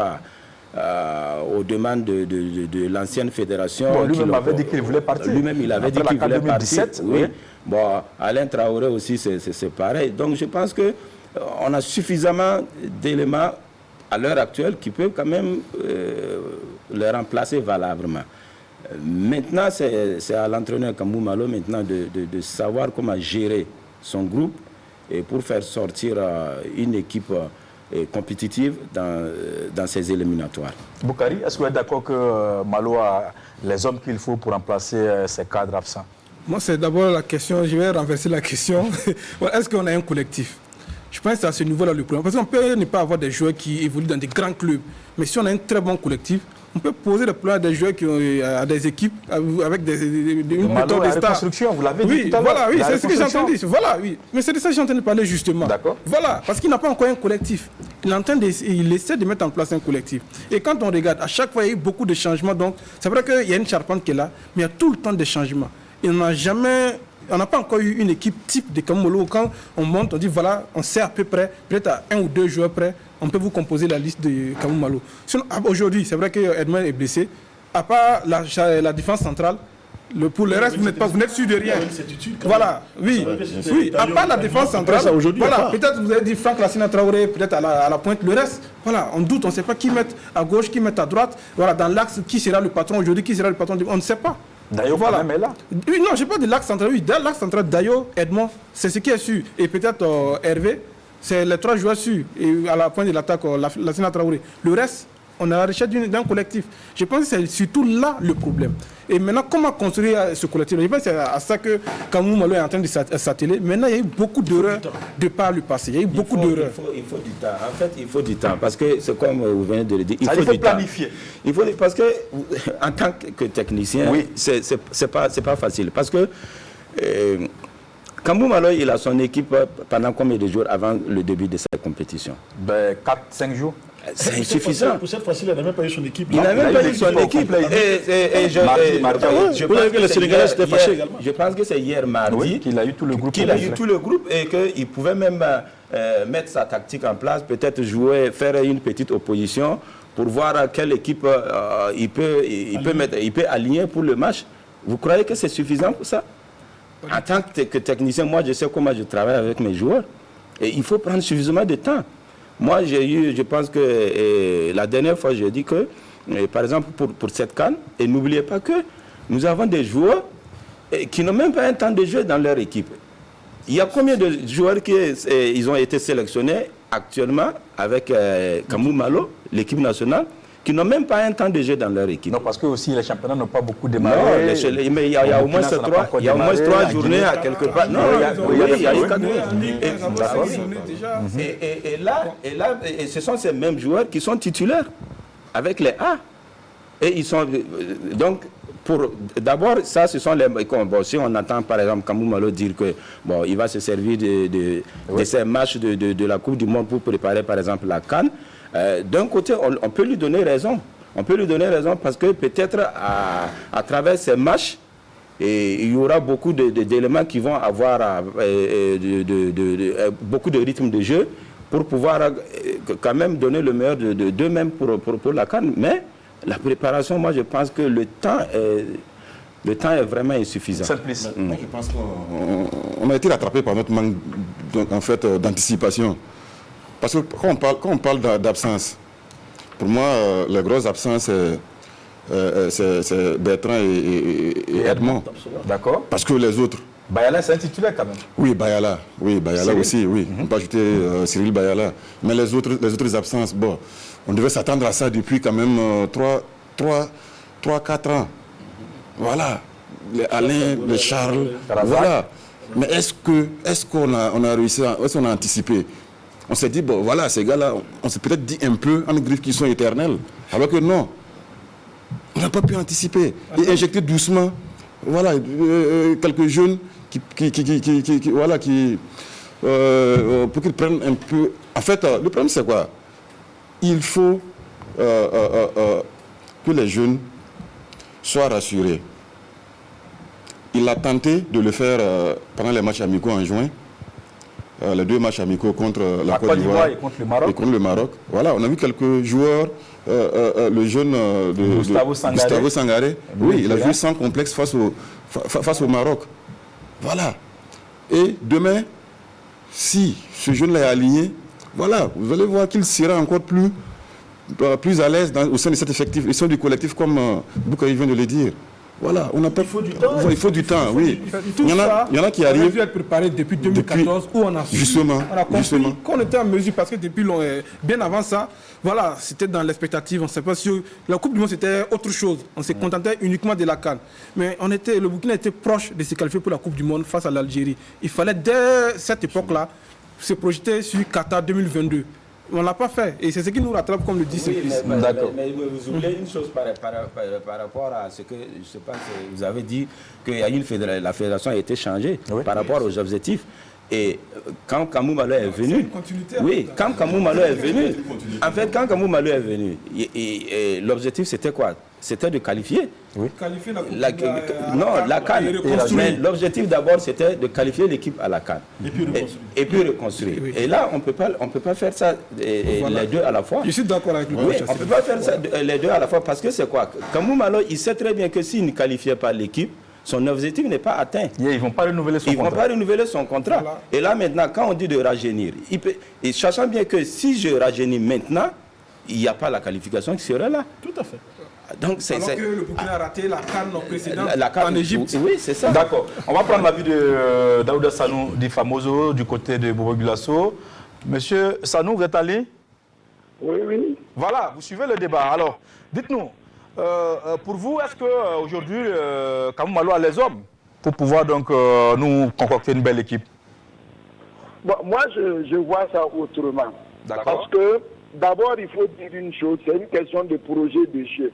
aux demandes de l'ancienne fédération. Bon, lui-même avait dit qu'il voulait partir. Lui-même, il avait dit qu'il voulait 2017, partir. Oui. Bon, Alain Traoré aussi, c'est pareil. Donc, je pense qu'on a suffisamment d'éléments à l'heure actuelle qui peuvent quand même le remplacer valablement. Maintenant, c'est à l'entraîneur Kamou Malo maintenant de savoir comment gérer son groupe et pour faire sortir une équipe compétitive dans ces éliminatoires. Boukari, est-ce que vous êtes d'accord que Malo a les hommes qu'il faut pour remplacer ses cadres absents? Moi, c'est d'abord la question, je vais renverser la question. Est-ce qu'on a un collectif? Je pense que c'est à ce niveau-là le problème. Parce qu'on peut ne pas avoir des joueurs qui évoluent dans des grands clubs. Mais si on a un très bon collectif, on peut poser le problème à des joueurs qui ont à des équipes avec une méthode de stars. Vous l'avez dit tout à l'heure. Voilà, oui, c'est ce que j'ai entendu. Voilà, oui. Mais c'est de ça que j'ai entendu parler justement. D'accord. Voilà, parce qu'il n'a pas encore un collectif. Il essaie de mettre en place un collectif. Et quand on regarde, à chaque fois, il y a eu beaucoup de changements. Donc, c'est vrai qu'il y a une charpente qui est là, mais il y a tout le temps des changements. On n'a pas encore eu une équipe type de Kamou Malo. Quand on monte, on dit voilà, on sait à peu près, peut-être à 1 ou 2 joueurs près, on peut vous composer la liste de Kamou Malo. Sinon, aujourd'hui, c'est vrai que Edmond est blessé. À part la défense centrale, Pour le reste, vous n'êtes sûr de rien. Voilà, oui. À part la défense centrale, voilà, peut-être vous avez dit Franck Lassina Traoré, peut-être à la pointe. Le reste, voilà, on doute, on ne sait pas qui mettre à gauche, qui mettre à droite. Voilà, dans l'axe, qui sera le patron aujourd'hui, qui sera le patron, on ne sait pas. Dayo voilà. Est là. Oui, non, je n'ai pas de l'axe central. Oui, dans l'axe central, Dayo, Edmond, c'est ce qui est sûr. Et peut-être Hervé, c'est les 3 joueurs sûrs. Et à la pointe de l'attaque, Lassina Traoré. Le reste, on a la recherche d'un collectif. Je pense que c'est surtout là le problème. Et maintenant, comment construire ce collectif? Je pense que c'est à ça que Kamou Malo est en train de s'atteler. Maintenant, il y a eu beaucoup d'erreurs de par le passé. Il y a eu beaucoup d'erreurs. Il faut du temps. En fait, il faut du temps. Parce que c'est comme vous venez de le dire. Il faut planifier. Parce que, en tant que technicien, oui, c'est pas facile. Parce que Kamou Malo, il a son équipe pendant combien de jours avant le début de cette compétition? 4-5 jours. C'est insuffisant. Pour cette fois-ci, il n'a même pas eu son équipe. Il n'a même pas eu son équipe. Je pense que le Sénégalais s'était fâché également. Je pense que c'est hier mardi qu'il a eu tout le groupe. Qu'il a eu tout le groupe et qu'il pouvait même mettre sa tactique en place, peut-être jouer, faire une petite opposition pour voir quelle équipe il peut aligner pour le match. Vous croyez que c'est suffisant pour ça? En tant que technicien, moi je sais comment je travaille avec mes joueurs. Et il faut prendre suffisamment de temps. Moi, je pense que la dernière fois, j'ai dit que, par exemple, pour cette CAN, et n'oubliez pas que nous avons des joueurs qui n'ont même pas un temps de jeu dans leur équipe. Il y a combien de joueurs qui ils ont été sélectionnés actuellement avec Kamou Malo, l'équipe nationale, qui n'ont même pas un temps de jeu dans leur équipe. Non, parce que aussi les championnats n'ont pas beaucoup démarré. Non, mais il y a au moins 3 journées à quelque part. Non, il y a eu 4 et ce sont ces mêmes joueurs qui sont titulaires avec les A. Et ils sont donc d'abord, ça, ce sont les. Bon, si on entend par exemple Kamou Malo dire que bon, il va se servir de ces matchs de la Coupe du Monde pour préparer par exemple la CAN. D'un côté, on peut lui donner raison. On peut lui donner raison parce que peut-être à travers ces matchs, il y aura beaucoup d'éléments qui vont avoir beaucoup de rythme de jeu pour pouvoir quand même donner le meilleur d'eux-mêmes pour la CAN. Mais la préparation, moi je pense que le temps est vraiment insuffisant. Je pense qu'on a été rattrapé par notre manque d'anticipation. Parce que quand on parle d'absence, pour moi, les grosses absences, c'est Bertrand et Edmond. D'accord. Parce que les autres... Bayala, c'est un titulaire quand même. Oui, Bayala aussi, oui. On peut ajouter Cyril Bayala. Mais les autres absences, bon, on devait s'attendre à ça depuis quand même 3-4 ans. Voilà. Les Alain, les Charles, voilà. Mais est-ce qu'on a réussi, est-ce qu'on a anticipé? On s'est dit, bon, voilà, ces gars-là, on s'est peut-être dit un peu en griffes qui sont éternels. Alors que non, on n'a pas pu anticiper. Et injecter doucement, voilà, quelques jeunes pour qu'ils prennent un peu... En fait, le problème, c'est quoi? Il faut que les jeunes soient rassurés. Il a tenté de le faire pendant les matchs amicaux en juin. Les 2 matchs amicaux contre la Côte d'Ivoire et contre le Maroc. Voilà, on a vu quelques joueurs, le jeune Gustavo Sangaré, oui, il a joué sans complexe face au Maroc. Voilà. Et demain, si ce jeune-là est aligné, voilà, vous allez voir qu'il sera encore plus à l'aise au sein de cet effectif, au sein du collectif, comme Boukari vient de le dire. Voilà, on n'a pas... Il faut du temps, oui. Il y en a qui arrivent... On a dû être préparé depuis 2014 où on a su... Justement. On a compris qu'on était en mesure, parce que depuis bien avant ça, voilà, c'était dans l'expectative. On ne sait pas si la Coupe du Monde c'était autre chose. On s'est contenté uniquement de la CAN. Mais le Burkina était proche de se qualifier pour la Coupe du Monde face à l'Algérie. Il fallait dès cette époque-là se projeter sur Qatar 2022. On ne l'a pas fait. Et c'est ce qui nous rattrape, comme le dit Simplice. Mais vous oubliez une chose par rapport à ce que, je ne sais pas, vous avez dit que la fédération a été changée par rapport aux objectifs. Et quand Kamou Malo est venu, quand Kamou Malo est venu, en fait, quand Kamou Malo est venu, l'objectif c'était quoi? C'était de qualifier. Qualifier la CAN. Mais l'objectif d'abord c'était de qualifier l'équipe à la CAN. Et puis reconstruire. Et là, on ne peut pas faire ça les deux à la fois. Je suis d'accord avec lui. Oui, on ne peut pas faire ça les deux à la fois parce que c'est quoi? Kamou Malo, il sait très bien que s'il ne qualifiait pas l'équipe, son objectif n'est pas atteint. Ils ne vont pas renouveler son contrat. Ils ne vont pas renouveler son contrat. Voilà. Et là, maintenant, quand on dit de rajeunir, et sachant bien que si je rajeunis maintenant, il n'y a pas la qualification qui serait là. Tout à fait. Donc, alors que le Burkina a raté la CAN précédente en Égypte. Oui, c'est ça. D'accord. On va prendre l'avis de Daouda Sanou dit Famoso du côté de Bobo Gulasso. Monsieur Sanou, vous êtes allé? Oui, oui. Voilà, vous suivez le débat. Alors, dites-nous, pour vous, est-ce qu'aujourd'hui, Kamou Malo a les hommes pour pouvoir donc nous concocter une belle équipe? Bon, moi, je vois ça autrement. Parce que, d'abord, il faut dire une chose, c'est une question de projet de jeu.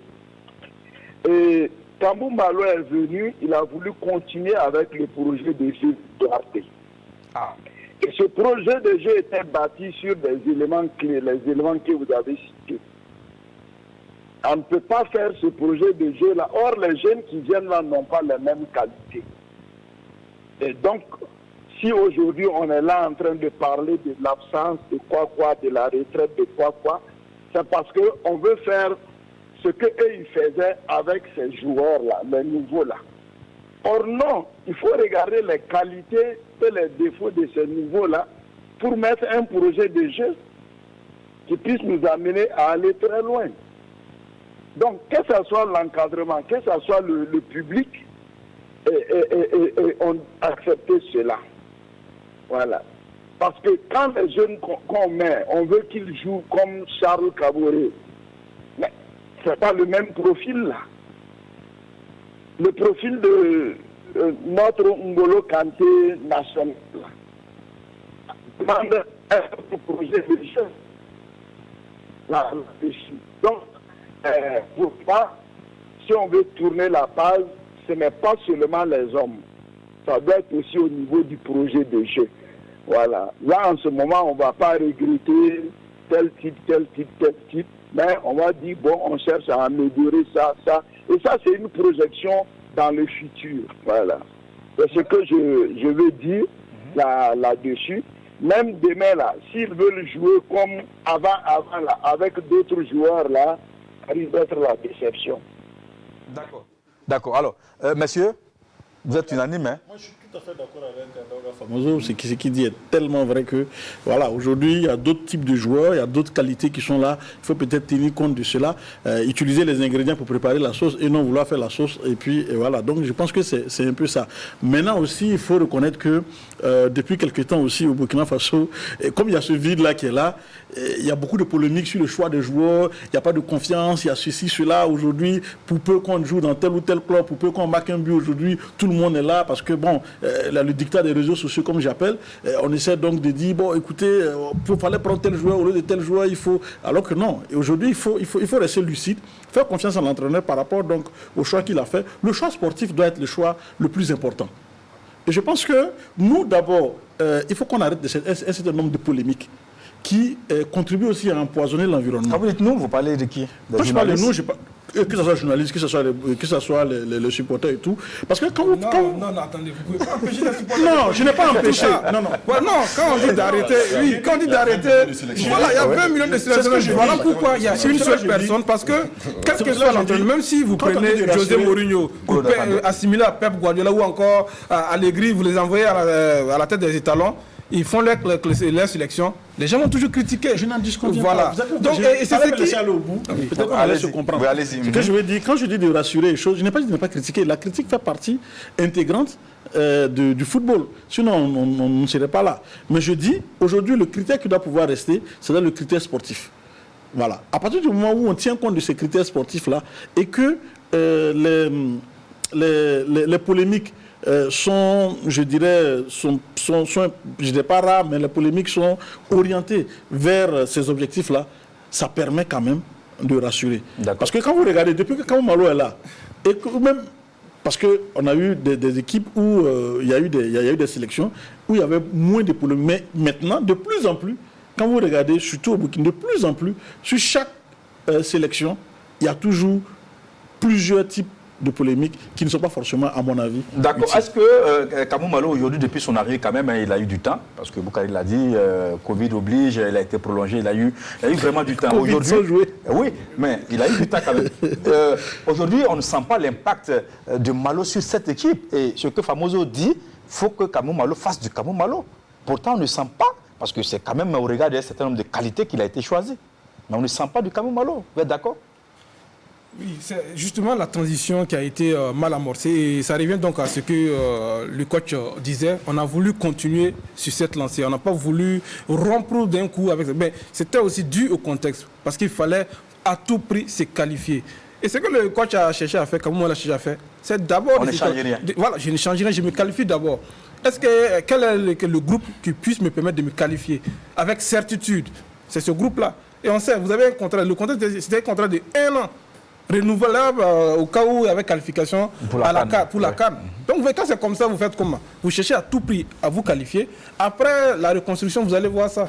Et Kamou Malo est venu, il a voulu continuer avec le projet de jeu d'Arte. Ah. Et ce projet de jeu était bâti sur des éléments clés, les éléments que vous avez cités. On ne peut pas faire ce projet de jeu-là. Or, les jeunes qui viennent là n'ont pas les mêmes qualités. Et donc, si aujourd'hui on est là en train de parler de l'absence de quoi, de la retraite de quoi, c'est parce qu'on veut faire ce qu'eux ils faisaient avec ces joueurs-là, les nouveaux-là. Or non, il faut regarder les qualités et les défauts de ces nouveaux-là pour mettre un projet de jeu qui puisse nous amener à aller très loin. Donc, que ce soit l'encadrement, que ce soit le public, et on accepte cela. Voilà. Parce que quand les jeunes qu'on met, on veut qu'ils jouent comme Charles Kaboré. Mais ce n'est pas le même profil là. Le profil de notre Ngolo Kanté national demande un projet de jeu. Donc, pour moi, si on veut tourner la page, ce n'est pas seulement les hommes. Ça doit être aussi au niveau du projet de jeu. Voilà. Là, en ce moment, on ne va pas regretter tel type, mais on va dire, bon, on cherche à améliorer ça. Et ça, c'est une projection dans le futur. Voilà. C'est ce que je veux dire là-dessus. Même demain, là, s'ils veulent jouer comme avant là, avec d'autres joueurs, là, ça risque d'être la déception. D'accord. Alors, messieurs, vous êtes unanime, hein? Moi, je suis tout à fait d'accord avec Daouda Famoso. Ce qu'il dit est tellement vrai que, voilà, aujourd'hui, il y a d'autres types de joueurs, il y a d'autres qualités qui sont là. Il faut peut-être tenir compte de cela, utiliser les ingrédients pour préparer la sauce et non vouloir faire la sauce. Et puis, voilà. Donc, je pense que c'est un peu ça. Maintenant aussi, il faut reconnaître que depuis quelque temps aussi au Burkina Faso, comme il y a ce vide-là qui est là, il y a beaucoup de polémiques sur le choix des joueurs, il n'y a pas de confiance, il y a ceci, cela. Aujourd'hui, pour peu qu'on joue dans tel ou tel club, pour peu qu'on marque un but aujourd'hui, tout le monde est là parce que, bon, le dictat des réseaux sociaux, comme j'appelle, on essaie donc de dire, bon, écoutez, il fallait prendre tel joueur au lieu de tel joueur, il faut... Alors que non, et aujourd'hui, il faut rester lucide, faire confiance à l'entraîneur par rapport donc au choix qu'il a fait. Le choix sportif doit être le choix le plus important. Et je pense que nous, d'abord, il faut qu'on arrête un certain nombre de polémiques qui contribuent aussi à empoisonner l'environnement. Quand vous dites nous, vous parlez de qui? Quand je parle de nous, que ce soit les journalistes, que ce soit les supporters et tout. Parce que quand vous... Non, attendez, vous pouvez pas empêcher les supporters. Non, je n'ai pas empêché. Non, quand on dit d'arrêter, oui, quand on dit d'arrêter, voilà, il y a 20 millions de sélections. Voilà pourquoi il y a une seule personne, parce que, quel que soit l'entraîneur, même si vous prenez José Mourinho, assimilé à Pep Guardiola ou encore à Allegri, vous les envoyez à la tête des étalons, ils font leur sélection. Les gens vont toujours critiquer. Je n'en discute pas. Voilà. Donc, et c'est ce qui... aller au bout. Peut-être qu'on allait se comprendre. Ce que je veux dire, quand je dis de rassurer les choses, je n'ai pas dit de ne pas critiquer. La critique fait partie intégrante du football. Sinon, on ne serait pas là. Mais je dis, aujourd'hui, le critère qui doit pouvoir rester, c'est le critère sportif. Voilà. À partir du moment où on tient compte de ces critères sportifs-là et que les polémiques sont, je dirais, je dirais pas rares, mais les polémiques sont orientées vers ces objectifs-là, ça permet quand même de rassurer. Parce que quand vous regardez, depuis que Kamou Malo est là, et que même, parce qu'on a eu des équipes où il y a eu des sélections, où il y avait moins de polémiques, mais maintenant, de plus en plus, quand vous regardez, surtout au Burkina, de plus en plus, sur chaque sélection, il y a toujours plusieurs types de polémiques qui ne sont pas forcément, à mon avis, d'accord. utiles. Est-ce que Kamou Malo, aujourd'hui, depuis son arrivée, quand même, il a eu du temps? Parce que Boukari l'a dit, Covid oblige, il a été prolongé, il a eu vraiment du temps. Aujourd'hui, oui, mais il a eu du temps quand même. Aujourd'hui, on ne sent pas l'impact de Malo sur cette équipe. Et ce que Famoso dit, il faut que Kamou Malo fasse du Kamou Malo. Pourtant, on ne sent pas, parce que c'est quand même au regard d'un certain nombre de qualités qu'il a été choisi. Mais on ne sent pas du Kamou Malo. Vous êtes d'accord? Oui, c'est justement la transition qui a été mal amorcée et ça revient donc à ce que le coach disait. On a voulu continuer sur cette lancée. On n'a pas voulu rompre d'un coup avec ça. Mais c'était aussi dû au contexte parce qu'il fallait à tout prix se qualifier. Et ce que le coach a cherché à faire, comme moi l'a cherché à faire, c'est d'abord... On ne change rien. Voilà, je ne change rien, je me qualifie d'abord. Quel est le groupe qui puisse me permettre de me qualifier avec certitude? C'est ce groupe-là. Et on sait, vous avez un contrat. Le contrat, c'était un contrat de 1 an. Renouvelable au cas où avec qualification pour la CAN. Donc quand c'est comme ça, vous faites comment? Vous cherchez à tout prix à vous qualifier. Après la reconstruction, vous allez voir ça.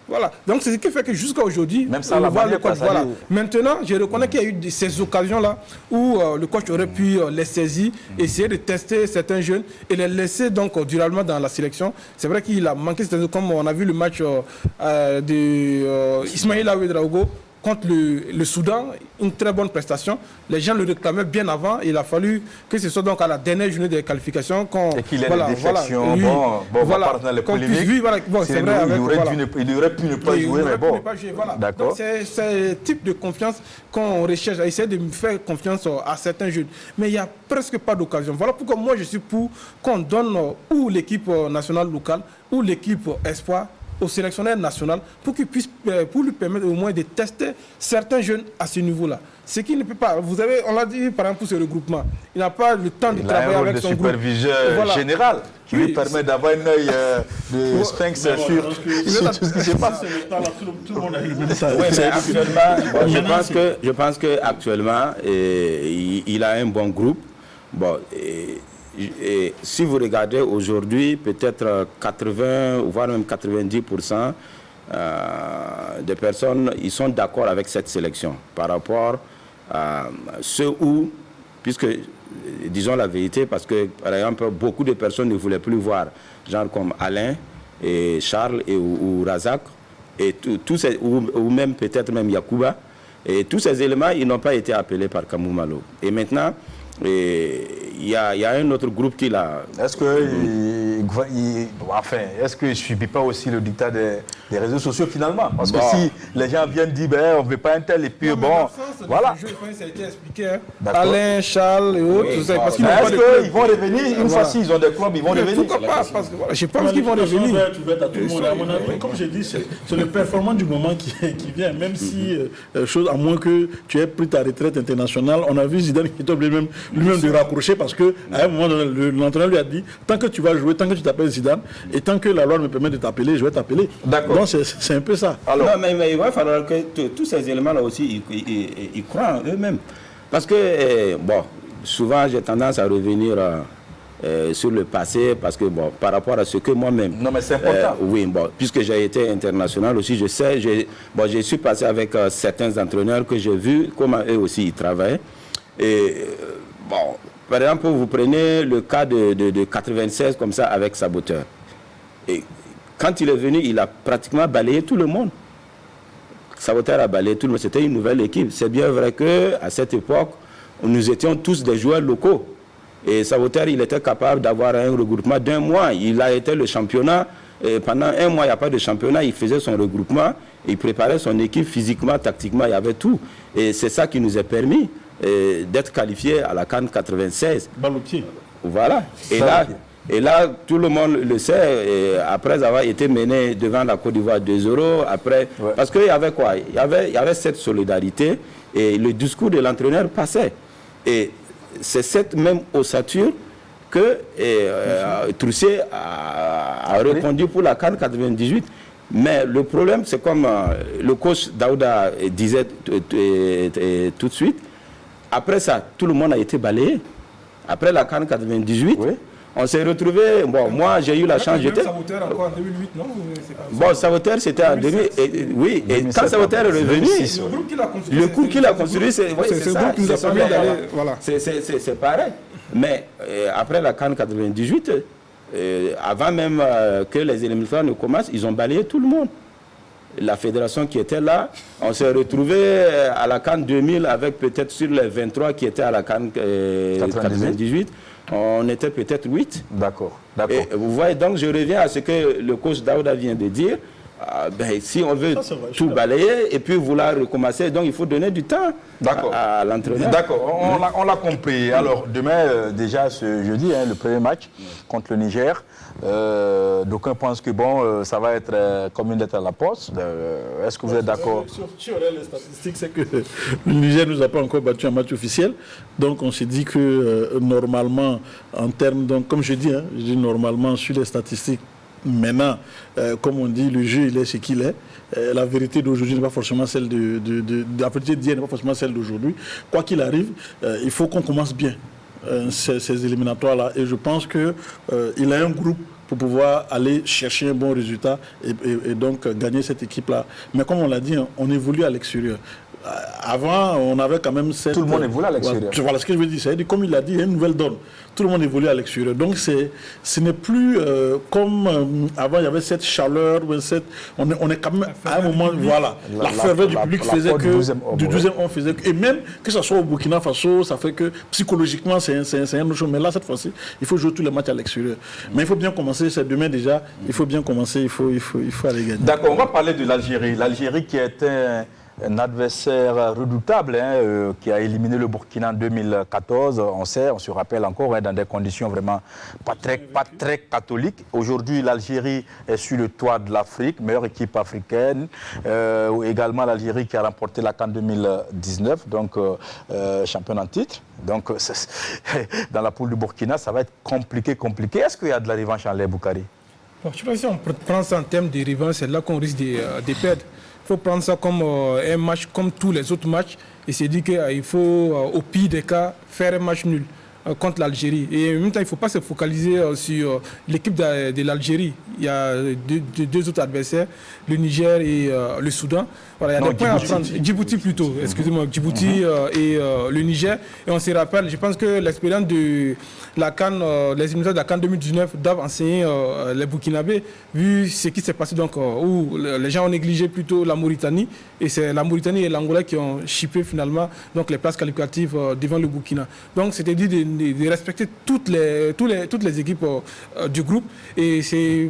Voilà. Donc c'est ce qui fait que jusqu'à aujourd'hui, même ça, le coach, voilà. Maintenant, je reconnais qu'il y a eu ces occasions-là où le coach aurait pu les saisir, essayer de tester certains jeunes et les laisser donc durablement dans la sélection. C'est vrai qu'il a manqué, comme on a vu le match de Ismaïla Ouedraogo contre le Soudan, une très bonne prestation. Les gens le réclamaient bien avant. Il a fallu que ce soit donc à la dernière journée des qualifications et qu'il ait des défections. On va pas dans les polémiques. C'est vrai. Il aurait pu ne pas jouer, mais bon. D'accord. C'est ce type de confiance qu'on recherche, à essayer de faire confiance à certains jeunes. Mais il n'y a presque pas d'occasion. Voilà pourquoi moi je suis pour qu'on donne ou l'équipe nationale locale ou l'équipe espoir au sélectionneur national pour qu'il puisse pour lui permettre au moins de tester certains jeunes à ce niveau-là. Ce qui ne peut pas. Vous avez, on l'a dit par exemple pour ce regroupement, il n'a pas le temps de travailler avec son groupe. Il a un rôle de superviseur général qui lui permet d'avoir un œil de sphinx sur tout ce qui se passe. Tout le monde a eu le même salaire. Oui, mais actuellement, je pense qu'actuellement, il a un bon groupe. Bon, et si vous regardez aujourd'hui, peut-être 80, voire même 90% des personnes, ils sont d'accord avec cette sélection par rapport à ceux où, puisque, disons la vérité, parce que, par exemple, beaucoup de personnes ne voulaient plus voir, genre comme Alain et Charles ou Razak, et ou même peut-être même Yacouba, et tous ces éléments, ils n'ont pas été appelés par Kamou Malo. Et maintenant, il y a un autre groupe qui l'a... Est-ce qu'il ne subit pas aussi le dictat des réseaux sociaux finalement? Parce que si les gens viennent dire on ne veut pas un tel et puis voilà. Ça a été expliqué. Alain, Charles et autres. Est-ce qu'ils vont revenir une fois s'ils ont des clubs, ils vont revenir? Pourquoi pas? Je pense qu'ils vont revenir. À tout le monde. À mon avis, comme je dis, c'est le performant du moment qui vient. Même si, à moins que tu aies pris ta retraite internationale, on a vu Zidane qui est obligé lui-même de raccrocher parce qu'à un moment, l'entraîneur lui a dit tant que tu vas jouer, tant que tu t'appelles Zidane et tant que la loi me permet de t'appeler, je vais t'appeler. D'accord. Donc c'est un peu ça. Alors, non, mais il va falloir que tous ces éléments-là aussi, ils croient en eux-mêmes. Parce que, souvent j'ai tendance à revenir sur le passé parce que, par rapport à ce que moi-même... Non, mais c'est important. Oui, puisque j'ai été international aussi, je sais, je suis passé avec certains entraîneurs que j'ai vu comment eux aussi ils travaillent. Et par exemple, vous prenez le cas de 96 comme ça avec Saboteur. Et quand il est venu, il a pratiquement balayé tout le monde. Saboteur a balayé tout le monde. C'était une nouvelle équipe. C'est bien vrai qu'à cette époque, nous étions tous des joueurs locaux. Et Saboteur, il était capable d'avoir un regroupement d'1 mois. Il a été le championnat. Et pendant 1 mois, il n'y a pas de championnat. Il faisait son regroupement. Il préparait son équipe physiquement, tactiquement. Il y avait tout. Et c'est ça qui nous a permis d'être qualifiés à la CAN 96. Baloutier. Voilà. Et là, tout le monde le sait, après avoir été mené devant la Côte d'Ivoire 2-0, après, parce qu'il y avait quoi? Il y avait cette solidarité et le discours de l'entraîneur passait. Et c'est cette même ossature que Troussier a répondu pour la CAN 98. Mais le problème, c'est comme le coach Daouda disait tout de suite, après ça, tout le monde a été balayé. Après la CAN 98, On s'est retrouvés, bon, moi j'ai eu la chance, j'étais... Saboteur encore en 2008, non? Bon, Saboteur c'était en 2000, oui, et quand Saboteur est revenu, le groupe qu'il a construit, c'est le groupe qui nous a permis d'aller, voilà. C'est pareil. Mais après la CAN 98, avant même que les éliminatoires ne commencent, ils ont balayé tout le monde. La fédération qui était là, on s'est retrouvé à la CAN 2000 avec peut-être sur les 23 qui étaient à la CAN 98, on était peut-être 8. D'accord. Et vous voyez, donc je reviens à ce que le coach Daouda vient de dire. Si on veut tout balayer et puis vouloir recommencer, donc il faut donner du temps à l'entraîneur. D'accord, on l'a compris. Alors demain, déjà ce jeudi, le premier match contre le Niger, d'aucuns pensent que bon, ça va être comme une lettre à la poste. Est-ce que vous êtes d'accord? Si on regarde les statistiques, c'est que le Niger ne nous a pas encore battu un match officiel. Donc on s'est dit que normalement, en termes, donc comme je dis normalement sur les statistiques, maintenant, comme on dit, le jeu, il est ce qu'il est. La vérité d'aujourd'hui n'est pas forcément celle la vérité d'hier n'est pas forcément celle d'aujourd'hui. Quoi qu'il arrive, il faut qu'on commence bien ces éliminatoires-là. Et je pense qu'il a un groupe pour pouvoir aller chercher un bon résultat et donc gagner cette équipe-là. Mais comme on l'a dit, on évolue à l'extérieur. Avant, on avait quand même cette... Tout le monde évolue à l'extérieur. Voilà ce que je veux dire. C'est-à-dire, comme il l'a dit, il y a une nouvelle donne. Tout le monde évolue à l'extérieur. Donc, ce n'est plus comme avant, il y avait cette chaleur. On est quand même à un moment... Voilà. La ferveur du public faisait que... Du 12e, on faisait que... Et même que ce soit au Burkina Faso, ça fait que psychologiquement, c'est un autre chose. Mais là, cette fois-ci, il faut jouer tous les matchs à l'extérieur. Mais il faut bien commencer. C'est demain déjà. Il faut bien commencer. Il faut aller gagner. D'accord. On va parler de l'Algérie. L'Algérie qui était un adversaire redoutable qui a éliminé le Burkina en 2014. On se rappelle encore, dans des conditions vraiment pas très catholiques. Aujourd'hui, l'Algérie est sur le toit de l'Afrique, meilleure équipe africaine. Également l'Algérie qui a remporté la CAN 2019, donc championne en titre. Donc dans la poule du Burkina, ça va être compliqué. Est-ce qu'il y a de la revanche en l'air, Boukari? Je ne sais pas si on prend ça en termes de revanche, c'est là qu'on risque de perdre. Il faut prendre ça comme un match comme tous les autres matchs et se dire qu'il faut, au pire des cas, faire un match nul contre l'Algérie. Et en même temps, il ne faut pas se focaliser sur l'équipe de l'Algérie. Il y a deux autres adversaires, le Niger et le Soudan. Voilà, il y a des points à prendre. Djibouti plutôt, excusez-moi, Djibouti et le Niger. Et on se rappelle, je pense que l'expérience de la CAN, les éliminatoires de la CAN 2019 doivent enseigner les Burkinabés, vu ce qui s'est passé, donc, où les gens ont négligé plutôt la Mauritanie. Et c'est la Mauritanie et l'Angola qui ont chippé finalement donc, les places qualificatives devant le Burkina. Donc c'était dit de respecter toutes les équipes du groupe. Et c'est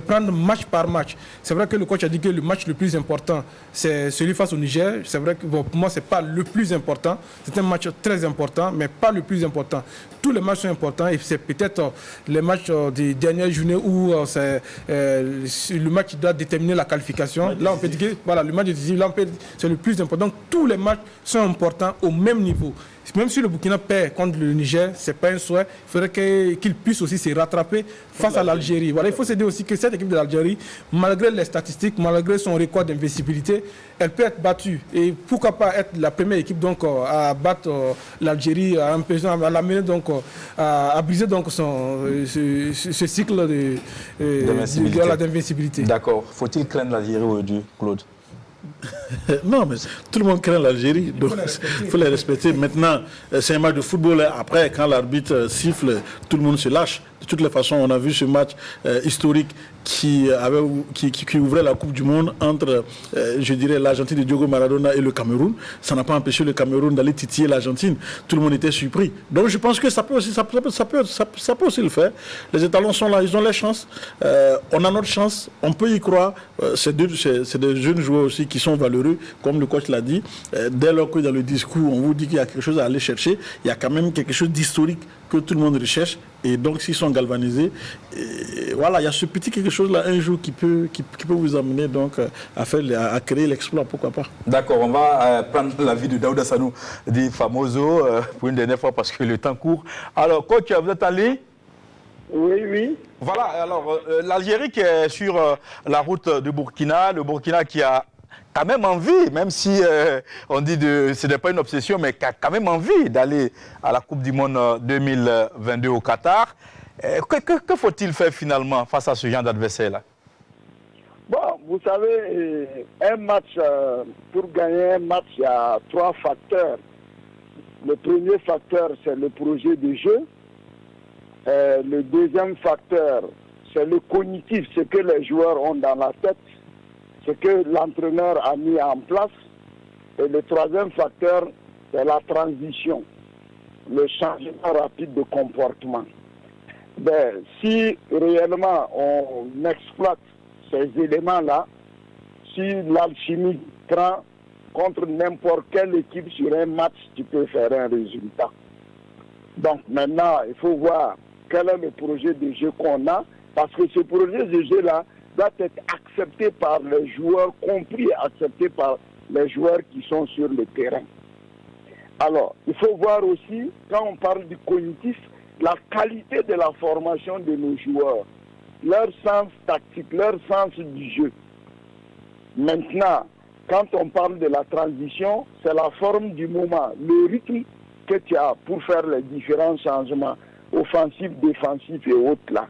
prendre match par match. C'est vrai que le coach a dit que le match le plus important, c'est celui face au Niger. C'est vrai que pour moi, ce n'est pas le plus important. C'est un match très important, mais pas le plus important. Tous les matchs sont importants et c'est peut-être les matchs des dernières journées où c'est le match qui doit déterminer la qualification. Là, on peut dire que voilà, le match décisif, là, c'est le plus important. Donc, tous les matchs sont importants au même niveau. Même si le Burkina perd contre le Niger, ce n'est pas un souhait. Il faudrait qu'il puisse aussi se rattraper face à l'Algérie. Voilà, il faut se dire aussi que cette équipe de l'Algérie, malgré les statistiques, malgré son record d'invincibilité, elle peut être battue. Et pourquoi pas être la première équipe donc, à battre l'Algérie, à l'amener donc à briser donc ce cycle d'invincibilité. D'accord. Faut-il craindre l'Algérie aujourd'hui, Claude? Non, mais tout le monde craint l'Algérie, donc il faut les respecter. Maintenant, c'est un match de football. Après, quand l'arbitre siffle, tout le monde se lâche. De toutes les façons, on a vu ce match historique qui ouvrait la Coupe du Monde entre, je dirais, l'Argentine de Diego Maradona et le Cameroun. Ça n'a pas empêché le Cameroun d'aller titiller l'Argentine. Tout le monde était surpris. Donc je pense que ça peut aussi le faire. Les étalons sont là, ils ont les chances. On a notre chance, on peut y croire. C'est des jeunes joueurs aussi qui sont valeureux, comme le coach l'a dit. Dès lors que dans le discours, on vous dit qu'il y a quelque chose à aller chercher, il y a quand même quelque chose d'historique que tout le monde recherche. Et donc, s'ils sont galvanisés, voilà, il y a ce petit quelque chose-là un jour qui peut vous amener donc, à créer l'exploit, pourquoi pas. D'accord, on va prendre l'avis de Daouda Sanou, dit Famoso, pour une dernière fois parce que le temps court. Alors, coach, vous êtes en ligne? Oui. Voilà, alors, l'Algérie qui est sur la route de Burkina, le Burkina qui a quand même envie, même si on dit que ce n'est pas une obsession, mais qui a quand même envie d'aller à la Coupe du Monde 2022 au Qatar. Que faut-il faire finalement face à ce genre d'adversaire-là? Bon, vous savez, un match, pour gagner un match, il y a 3 facteurs. Le premier facteur, c'est le projet de jeu. Le deuxième facteur, c'est le cognitif, ce que les joueurs ont dans la tête, ce que l'entraîneur a mis en place. Et le troisième facteur, c'est la transition, le changement rapide de comportement. Ben, si réellement on exploite ces éléments-là, si l'alchimie prend contre n'importe quelle équipe sur un match, tu peux faire un résultat. Donc maintenant, il faut voir quel est le projet de jeu qu'on a, parce que ce projet de jeu-là doit être accepté par les joueurs, compris et accepté par les joueurs qui sont sur le terrain. Alors, il faut voir aussi, quand on parle du cognitif, la qualité de la formation de nos joueurs, leur sens tactique, leur sens du jeu. Maintenant, quand on parle de la transition, c'est la forme du moment, le rythme que tu as pour faire les différents changements offensifs, défensifs et autres là.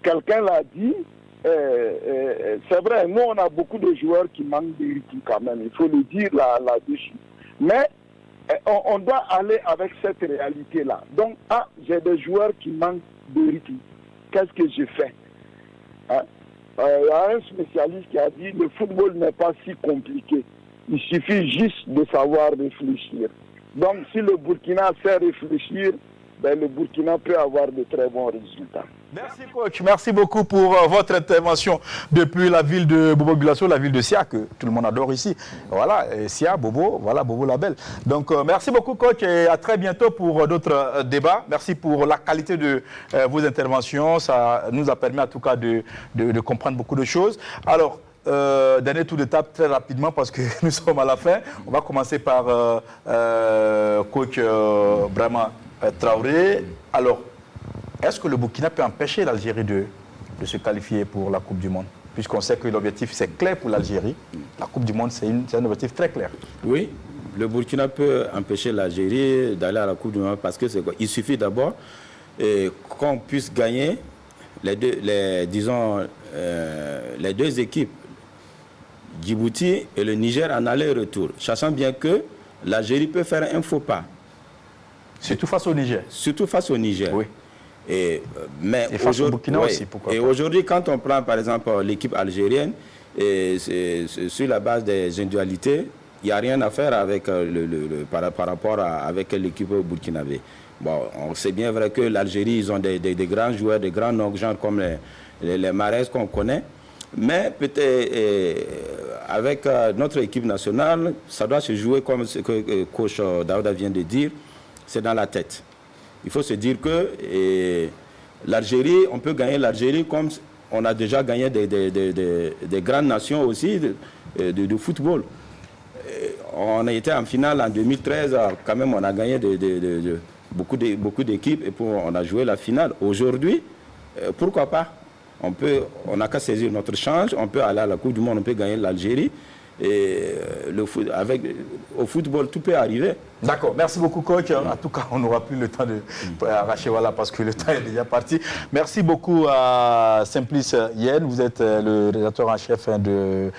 Quelqu'un l'a dit, c'est vrai, nous on a beaucoup de joueurs qui manquent de rythme quand même, il faut le dire là-dessus. Mais on doit aller avec cette réalité-là. Donc, j'ai des joueurs qui manquent de rythme. Qu'est-ce que je fais? Il y a un spécialiste qui a dit le football n'est pas si compliqué. Il suffit juste de savoir réfléchir. Donc, si le Burkina sait réfléchir, ben, le Burkina peut avoir de très bons résultats. Merci coach, merci beaucoup pour votre intervention depuis la ville de Bobo-Dioulasso, la ville de Sia, que tout le monde adore ici. Voilà, Sia, Bobo, voilà, Bobo la Belle. Donc merci beaucoup coach et à très bientôt pour d'autres débats. Merci pour la qualité de vos interventions, ça nous a permis en tout cas de comprendre beaucoup de choses. Alors, dernier tour d'étape très rapidement parce que nous sommes à la fin. On va commencer par coach Brahma Traoré. Alors, est-ce que le Burkina peut empêcher l'Algérie de se qualifier pour la Coupe du Monde? Puisqu'on sait que l'objectif, c'est clair pour l'Algérie. La Coupe du Monde, c'est un objectif très clair. Oui, le Burkina peut empêcher l'Algérie d'aller à la Coupe du Monde parce que c'est quoi? Il suffit d'abord qu'on puisse gagner les deux équipes, Djibouti et le Niger en aller-retour, sachant bien que l'Algérie peut faire un faux pas. Surtout face au Niger. Surtout face au Niger. Oui. Mais aujourd'hui, quand on prend par exemple l'équipe algérienne, sur la base des individualités, il n'y a rien à faire avec par rapport avec l'équipe burkinabé. Bon, on sait bien vrai que l'Algérie, ils ont des grands joueurs, des grands noms, genre comme les Mahrez qu'on connaît. Mais peut-être avec notre équipe nationale, ça doit se jouer comme ce que coach Daouda vient de dire, c'est dans la tête. Il faut se dire que l'Algérie, on peut gagner l'Algérie comme on a déjà gagné des grandes nations aussi de football. On a été en finale en 2013, quand même on a gagné beaucoup d'équipes et on a joué la finale. Aujourd'hui, pourquoi pas? On n'a qu'à saisir notre chance, on peut aller à la Coupe du Monde, on peut gagner l'Algérie. Et au football, tout peut arriver. D'accord, merci beaucoup coach. En tout cas, on n'aura plus le temps de arracher voilà, parce que le temps est déjà parti. Merci beaucoup à Simplice Yen, vous êtes le rédacteur en chef de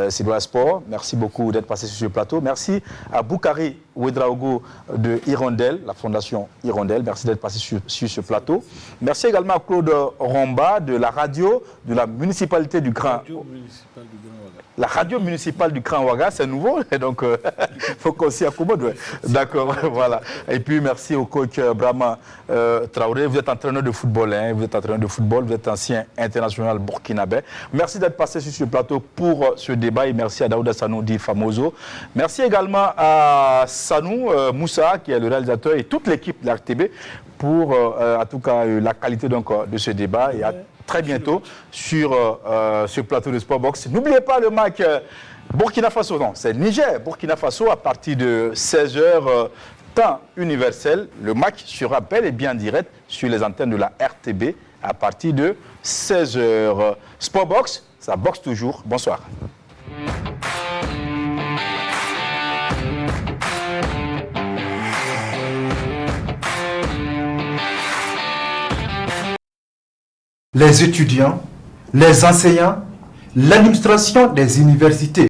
Cibola Sport. Merci beaucoup d'être passé sur ce plateau. Merci à Boukari Ouedraogo de Hirondelle, la fondation Hirondelle. Merci d'être passé sur ce plateau. Merci également à Claude Romba de la radio de la municipalité du Grand. La radio municipale du Grand Ouaga, c'est nouveau, et donc il faut qu'on s'y accommode. Ouais. D'accord, voilà. Et puis merci au coach Brahma Traoré. Vous êtes entraîneur de football, hein, vous êtes entraîneur de football, vous êtes ancien international burkinabé. Merci d'être passé sur ce plateau pour ce débat et merci à Daouda Sanou Di Famoso. Merci également à Sanou Moussa, qui est le réalisateur, et toute l'équipe de l'RTB pour en tout cas la qualité donc, de ce débat. Et à très bientôt sur ce plateau de Sportbox. N'oubliez pas le match Burkina Faso, non, c'est Niger, Burkina Faso à partir de 16h temps universel. Le match sera bel et bien direct sur les antennes de la RTB à partir de 16h. Sportbox, ça boxe toujours. Bonsoir. les étudiants, les enseignants, l'administration des universités.